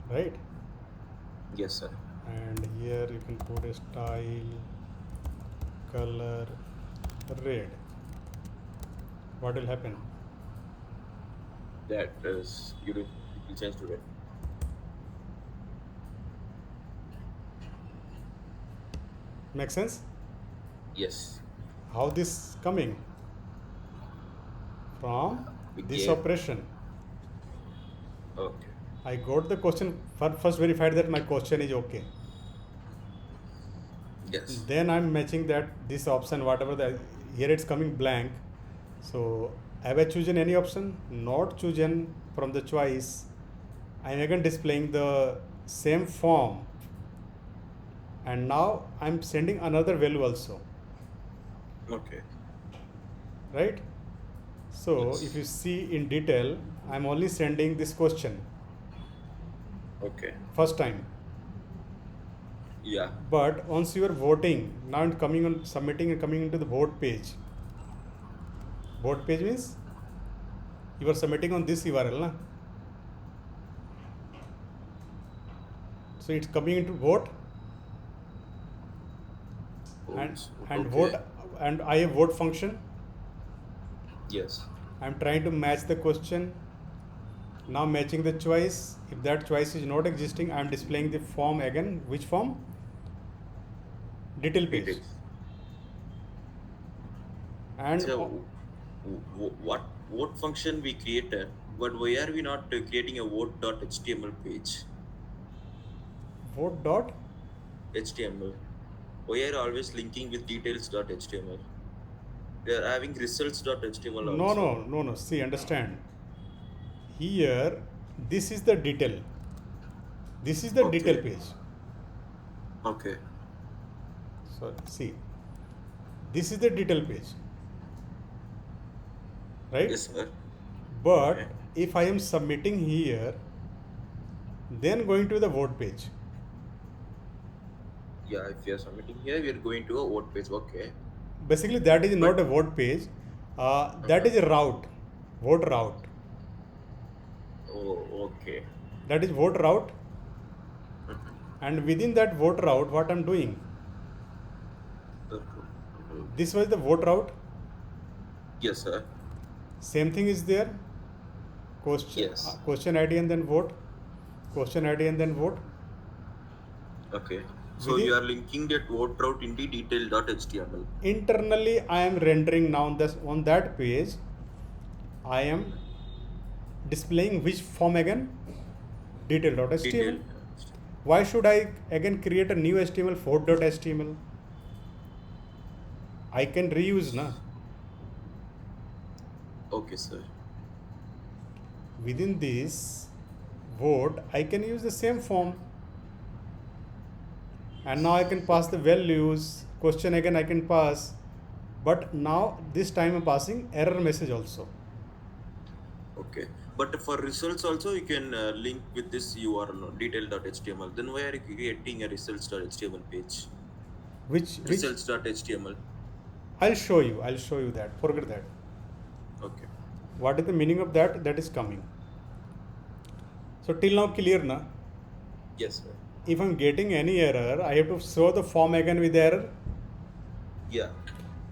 Right? Yes, sir. And here you can put a style, color, red. What will happen? That is it will change to red. Make sense? Yes. How this coming? From We this gave. operation. Okay. I got the question, first verified that my question is okay. Yes. Then I'm matching that this option, whatever the here it's coming blank. So have I chosen any option? Not chosen from the choice. I'm again displaying the same form, and now I'm sending another value also, Okay. right? So if Yes. you see in detail, I'm only sending this question Okay. first time. Yeah. But once you are voting, now it's coming on submitting and coming into the vote page. Vote page means you are submitting on this URL, na? So it's coming into vote and Okay. vote, and I have vote function. Yes. I'm trying to match the question. Now matching the choice. If that choice is not existing, I'm displaying the form again. Which form? Detail page. Details. And So, what vote function we created, but why are we not creating a vote.html page? vote dot. HTML. Why are you always linking with details.html? We are having results.html No, also. no, no, no. See, understand. Here, this is the detail. This is the detail Okay. page. Okay. So see, this is the detail page, right? Yes, sir. But Okay. if I am submitting here, then going to the vote page. Yeah, if you are submitting here, we are going to a vote page. Okay. Basically, that is But not a vote page. That uh-huh. is a route, vote route. Oh, okay. That is vote route, Mhm. and within that vote route, what I'm doing? This was the vote route. Yes, sir. Same thing is there. Yes. Question ID and then vote. Question ID and then vote. Okay. So you Within are linking that vote route into detail.html. internally, I am rendering now this on that page. I am displaying which form again? Detail.html. Detail. Why should I again create a new HTML 4.html? I can reuse na. Okay, sir. Within this vote, I can use the same form. and now I can pass the values. Question again I can pass, but now this time I'm passing error message also. Okay. But for results also, you can link with this URL detail.html. Then why are you creating a results.html page? Which Results.html. I'll show you that. Forget that. Okay. What is the meaning of that? That is coming. So till now clear na? Yes, sir. If I'm getting any error, I have to show the form again with error. Yeah.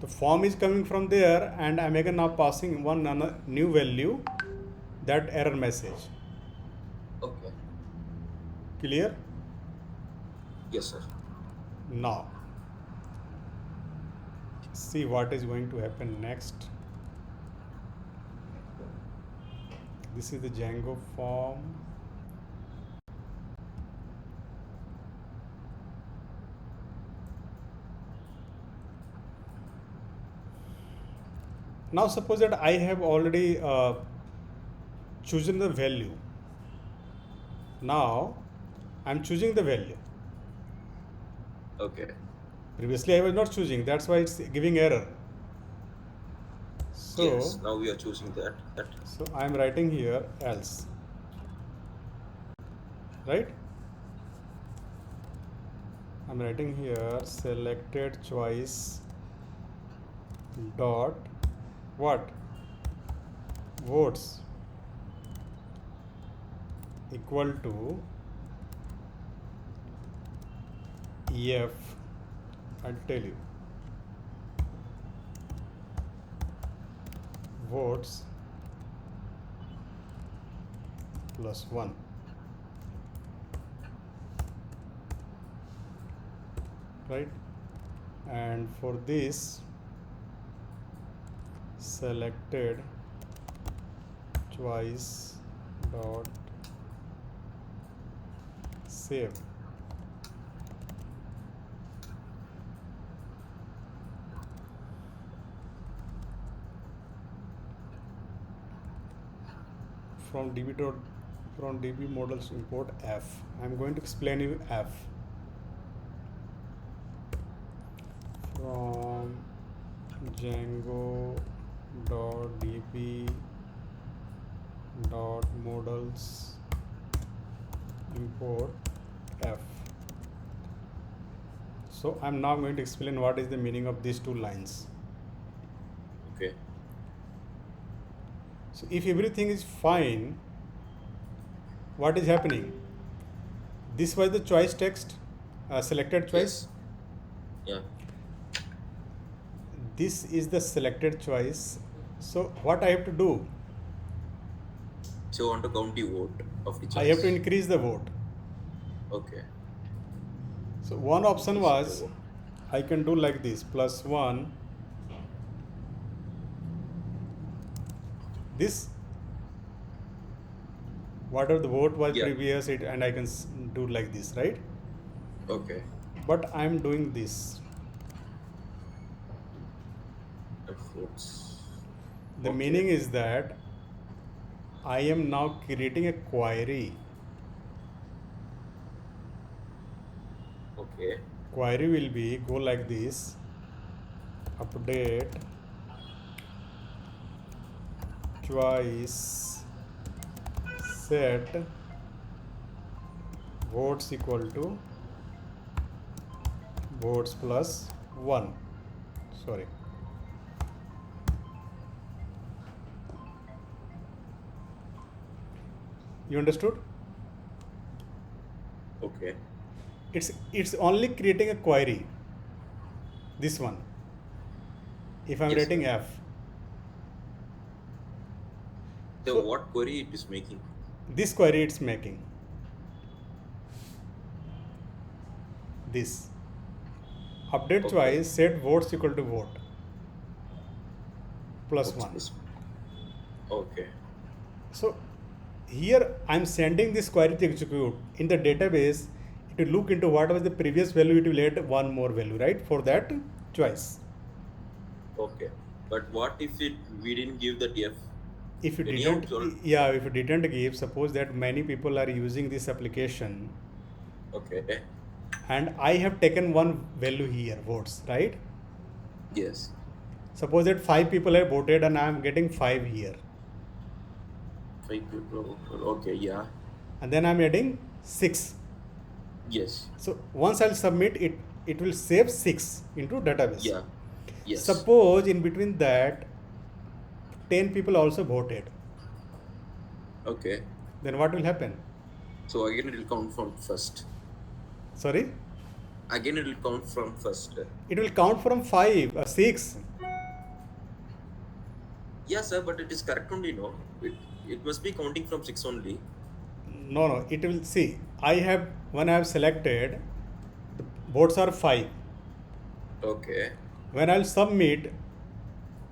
The form is coming from there, and I'm again now passing one new value, that error message. Okay. Clear? Yes, sir. Now see what is going to happen next. This is the Django form. Now suppose that I have already chosen the value. Now I'm choosing the value. Okay. Previously I was not choosing, that's why it's giving error. So, Yes. Now we are choosing that. so I'm writing here else, right? I'm writing here selected choice dot what, votes equal to EF. I'll tell you, votes plus 1, right? And for this, selected choice dot save. From DB models import F. I'm going to explain you F. From Django dot DB dot models import F. So I'm now going to explain what is the meaning of these two lines. Okay. So if everything is fine, what is happening? This was the choice text, selected choice. Yes. Yeah. This is the selected choice. So what I have to do? So you want to count the vote of the choice. I have to increase the vote. Okay. So one option Increase the was vote. I can do like this, plus 1, this, whatever the vote was Yeah. previous, and I can do like this, right? Okay. But I'm doing this. The votes. The Okay. meaning is that I am now creating a query. Okay. Query will be go like this, update choice set votes equal to votes plus 1. Sorry. You understood? Okay. It's only creating a query. This one. If I'm Yes, writing sir. F. So So what query it is making? this query it's making. This. Update Okay. choice set votes equal to vote plus Votes 1. plus. Okay. So here I'm sending this query to execute. In the database, it will look into what was the previous value, it will add one more value, right? For that choice. Okay. But what if we didn't give that F? If you Anyhow, didn't, yeah, if you didn't give, suppose that many people are using this application okay. and I have taken one value here, votes, right? Yes. Suppose that 5 people have voted and I am getting 5 here. 5 people. Okay. Yeah. And then I am adding 6. Yes. So once I'll submit it, it will save 6 into database. Yeah. Yes. Suppose in between that 10 people also voted. Okay. Then what will happen? So again, it will count from first. Sorry? Again, it will count from first. It will count from 5 or 6. Yeah, sir, but it is correct only, no? It must be counting from 6 only. No, it will see. When I have selected, the votes are 5. Okay. When I'll submit,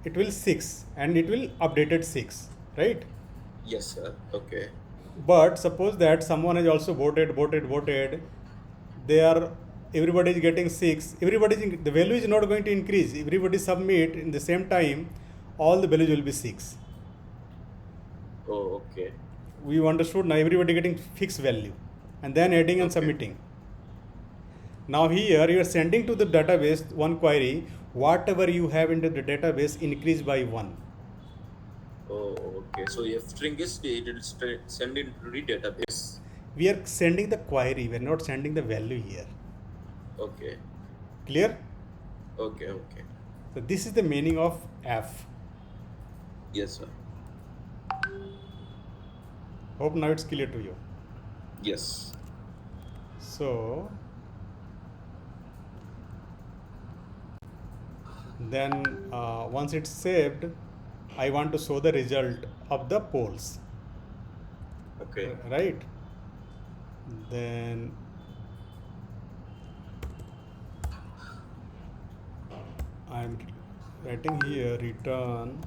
it will 6 and it will updated 6, right? Yes, sir. Okay. But suppose that someone has also voted. They are everybody is getting 6. The value is not going to increase. Everybody submit in the same time, all the values will be 6. Oh, okay. We understood now everybody getting fixed value and then adding and Okay. submitting. Now here you are sending to the database one query, whatever you have into the database increase by 1. Oh, okay. So F string is it will send into the database. We are sending the query, we are not sending the value here. Okay. Clear? Okay. Okay. So this is the meaning of F. Yes, sir. Hope now it's clear to you. Yes. So then once it's saved, I want to show the result of the polls, Okay. right? Then I'm writing here return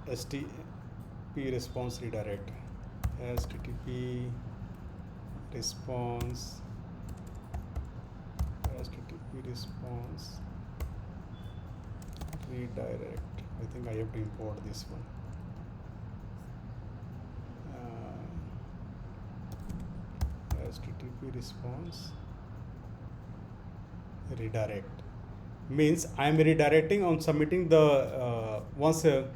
HTTP response redirect. HTTP response redirect. I think I have to import this one. HTTP response redirect means I am redirecting on submitting the once a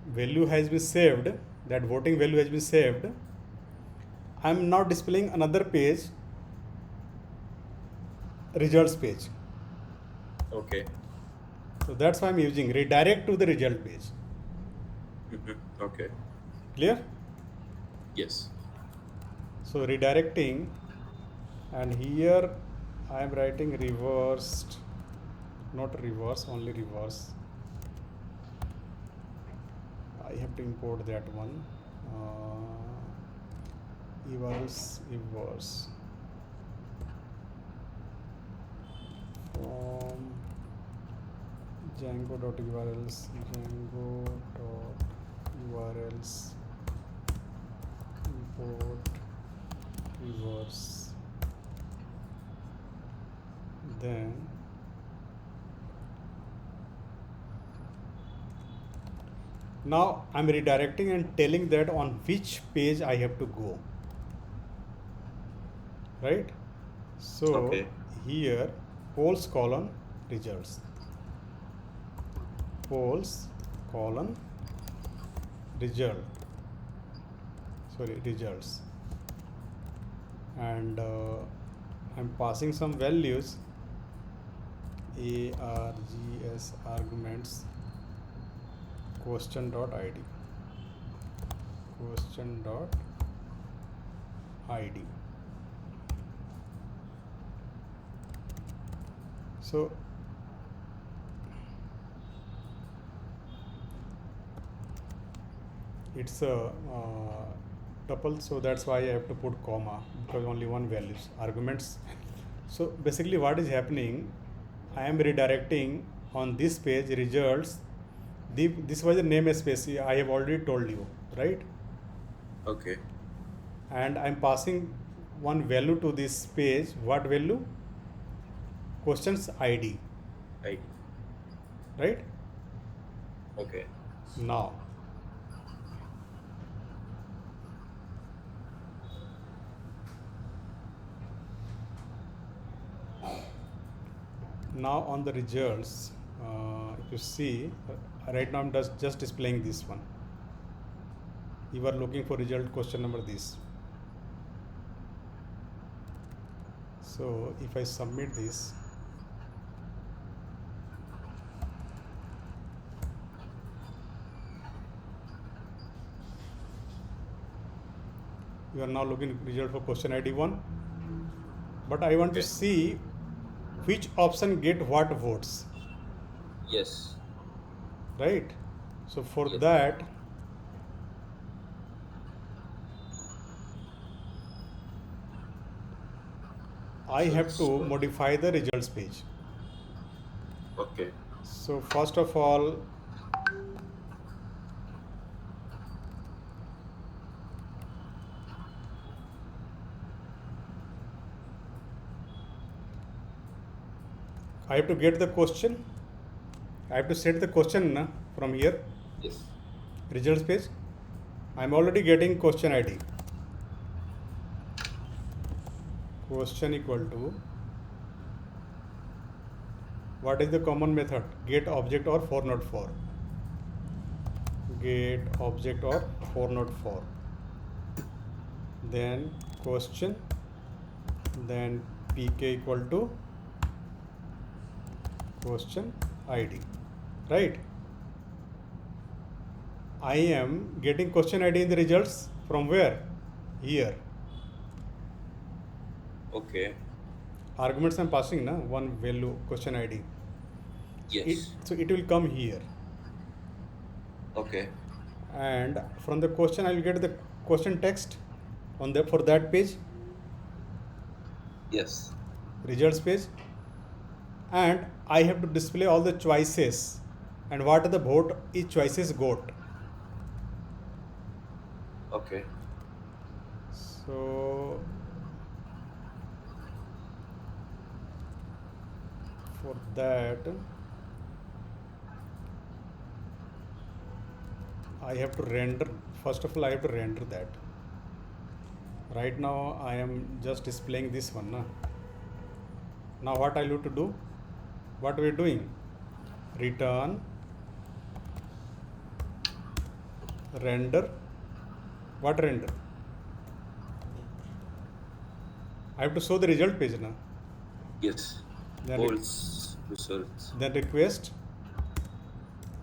value has been saved, that voting value has been saved, I am now displaying another page, results page. Okay. So that's why I'm using redirect to the result page. Okay. Clear? Yes. So redirecting, and here I am writing reversed, not reverse, only reverse. I have to import that one. Reverse from Django.urls import reverse. Then now I'm redirecting and telling that on which page I have to go, right? So Okay. here polls colon results, polls colon results, and I'm passing some values, args arguments question.id. So it's a tuple, so that's why I have to put comma, because only one values arguments. So basically what is happening, I am redirecting on this page results. This was a namespace, I have already told you, right? Okay. And I'm passing one value to this page. What value? Questions ID, I. right? Okay. Now now on the results, if you see, right now I'm just displaying this one. You are looking for result question number this. So if I submit this, you are now looking result for question ID 1. But I want to Okay. see which option get what votes, Yes. right? So for Yes. that, I have Results. to modify the results page. Okay. So first of all, I have to get the question. I have to set the question from here, Yes. results page. I'm already getting question ID. Question equal to, what is the common method? Get object or 404. Get object or 404. Then question, then pk equal to question ID, right? I am getting question ID in the results from where? Here. Okay. Arguments I'm passing one value question ID. Yes. So it will come here, Okay. and from the question I will get the question text on the for that page, Yes. results page, and I have to display all the choices and what are the vote each choices got. Okay. So for that I have to render, first of all I have to render that. Right now I am just displaying this one. Now what I need to do, what we are doing, return render, what render? I have to show the result page now. Yes. Then, Polls results. then request,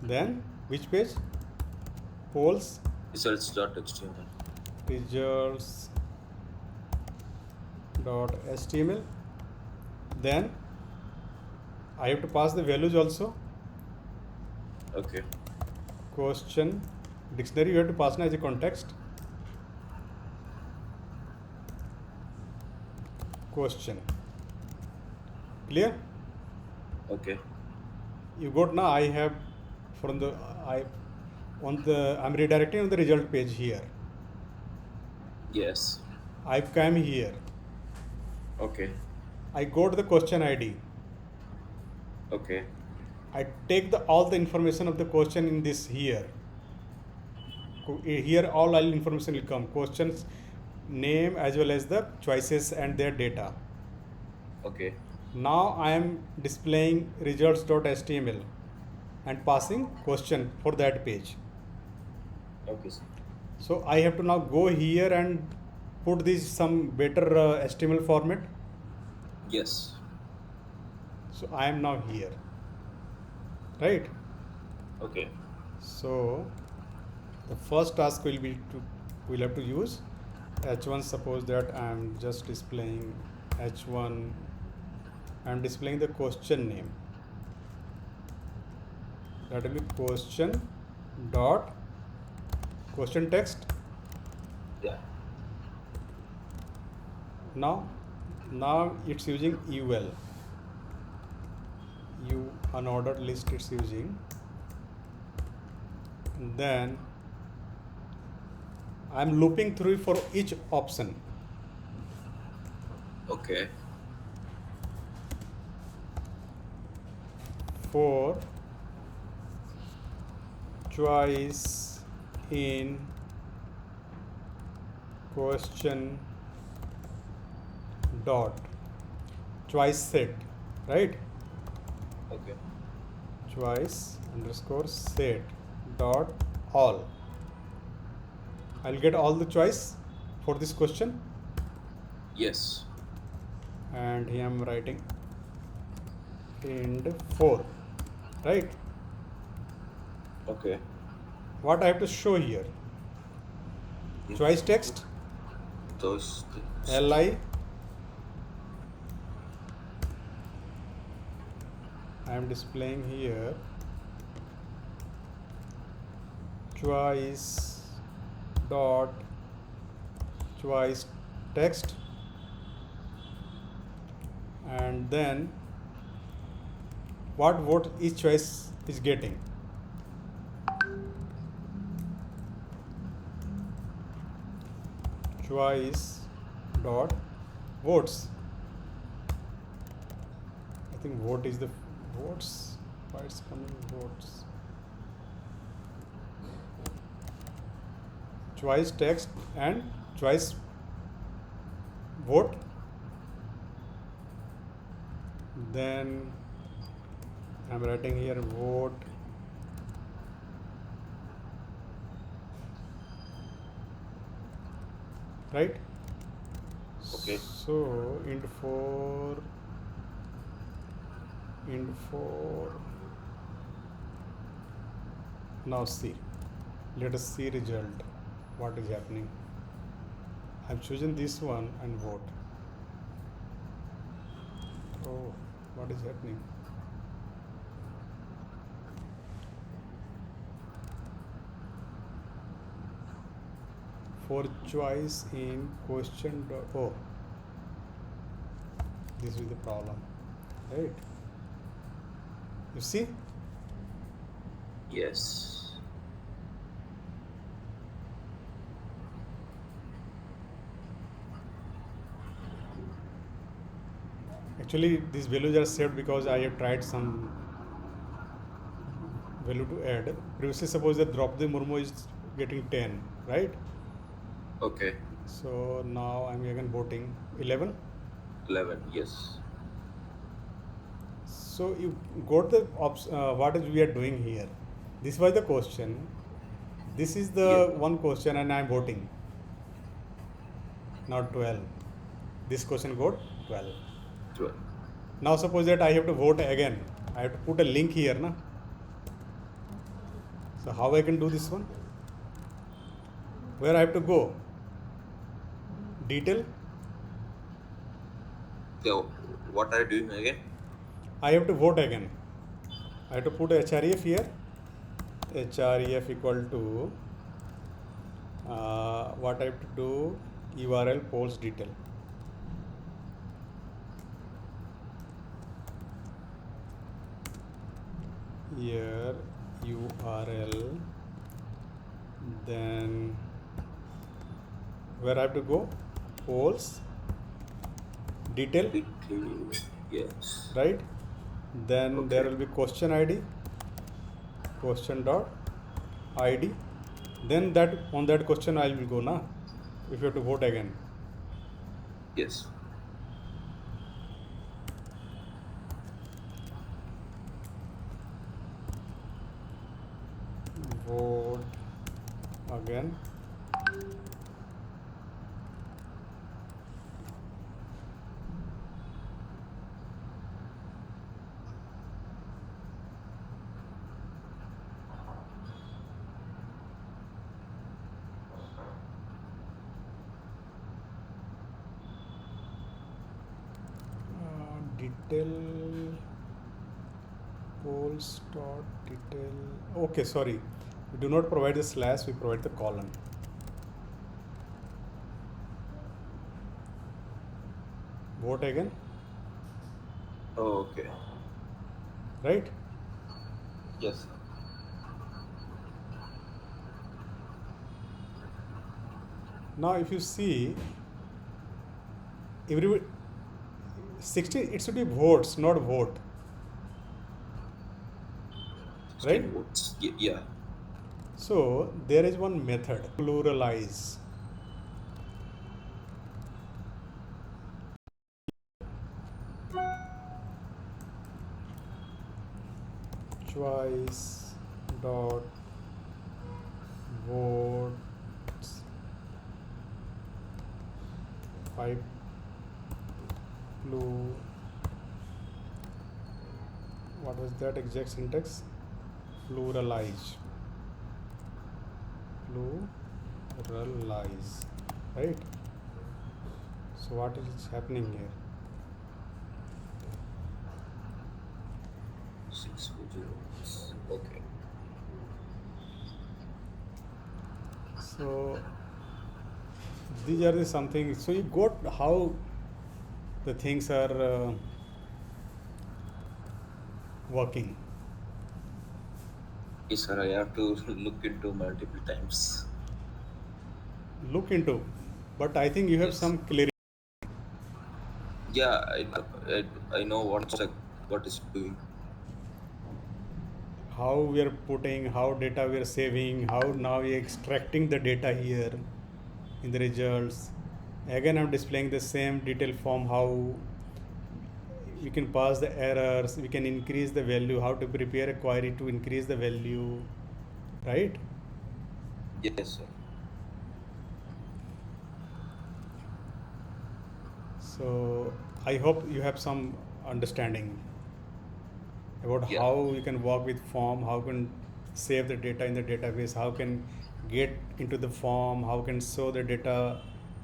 then which page? Polls, Results.html. results dot html. Then I have to pass the values also. Okay. Question dictionary you have to pass now as a context. Question. Clear? Okay. You got now. I have from the I on the I'm redirecting on the result page here. Yes. I come here. Okay. I got the question ID. Okay. I take all the information of the question in this here. Here all information will come. Questions, name as well as the choices and their data. Okay. Now I am displaying results.html and passing question for that page. Okay, sir. So I have to now go here and put this some better HTML format. Yes. So I am now here, right? Okay. So the first task will be to we'll have to use h1. Suppose that I am just displaying h1. I am displaying the question name. That will be question dot question text. Yeah. Now it's using ul. Unordered list it's using. And then I'm looping through for each option. Okay. For choice in question dot choice set, right? Okay. choice underscore set dot all. I'll get all the choice for this question, Yes. and here I'm writing int 4, right? Okay. What I have to show here? Choice Info. text Those text. li. I am displaying here choice dot choice text, and then what vote each choice is getting. Choice dot votes. I think vote is the votes. Why it's coming votes? Choice text and choice vote. Then I'm writing here vote right. Okay. So int 4. Now see, let us see result. What is happening? I'm choosing this one and vote. Oh, what is happening? For choice in question dot, oh, this is the problem, right? You see, Yes. actually these values are saved because I have tried some value to add. Previously, suppose that Draupadi Murmu is getting 10, right? Okay. So now I'm again voting 11. 11. Yes. So you got the what is we are doing here. This was the question. This is Yeah. the one question, and I'm voting. Not 12. This question got 12. 12. Now suppose that I have to vote again. I have to put a link here, na? So how I can do this one? Where I have to go? Detail. So, what are you doing again? I have to vote again. I have to put href here. Href equal to what I have to do? URL polls detail. Here URL, then where I have to go? Polls detail, Detail. Yes. right? Then there Okay. will be question ID, question dot ID. Then that on that question I will go na. If you have to vote again, Yes. vote again. Detail polls dot detail. Okay, sorry. We do not provide the slash. We provide the colon. Vote again, Oh, okay. right? Yes. Now, if you see, every 60, it should be votes, not vote, right? 16 votes. Yeah. So there is one method, pluralize. choice dot votes pipe blue. What was that exact syntax? Pluralize. Pluralize. Right? So what is happening here? 640. Okay. So these are the something. So you got how the things are working. Yes, sir. I have to look into multiple times. Look into, but I think you have Yes. some clarity Yeah, I know what is doing. how we are putting, how data we are saving, how now we are extracting the data here in the results. Again, I'm displaying the same detail form how we can pass the errors, we can increase the value, how to prepare a query to increase the value, right? Yes, sir. So I hope you have some understanding about Yeah. how you can work with form, how can save the data in the database, how can get into the form, how can show the data,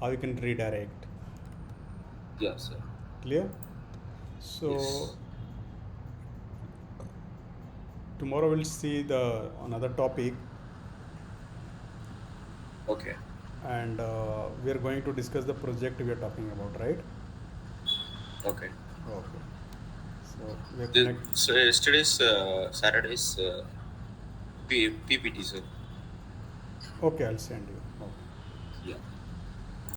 how you can redirect. Yeah, sir. Clear? So Yes. tomorrow we'll see the another topic, Okay. and we are going to discuss the project we are talking about, right? Okay. Okay. So we are The, connect. so yesterday's Saturday's PPT, sir. Okay, I'll send you.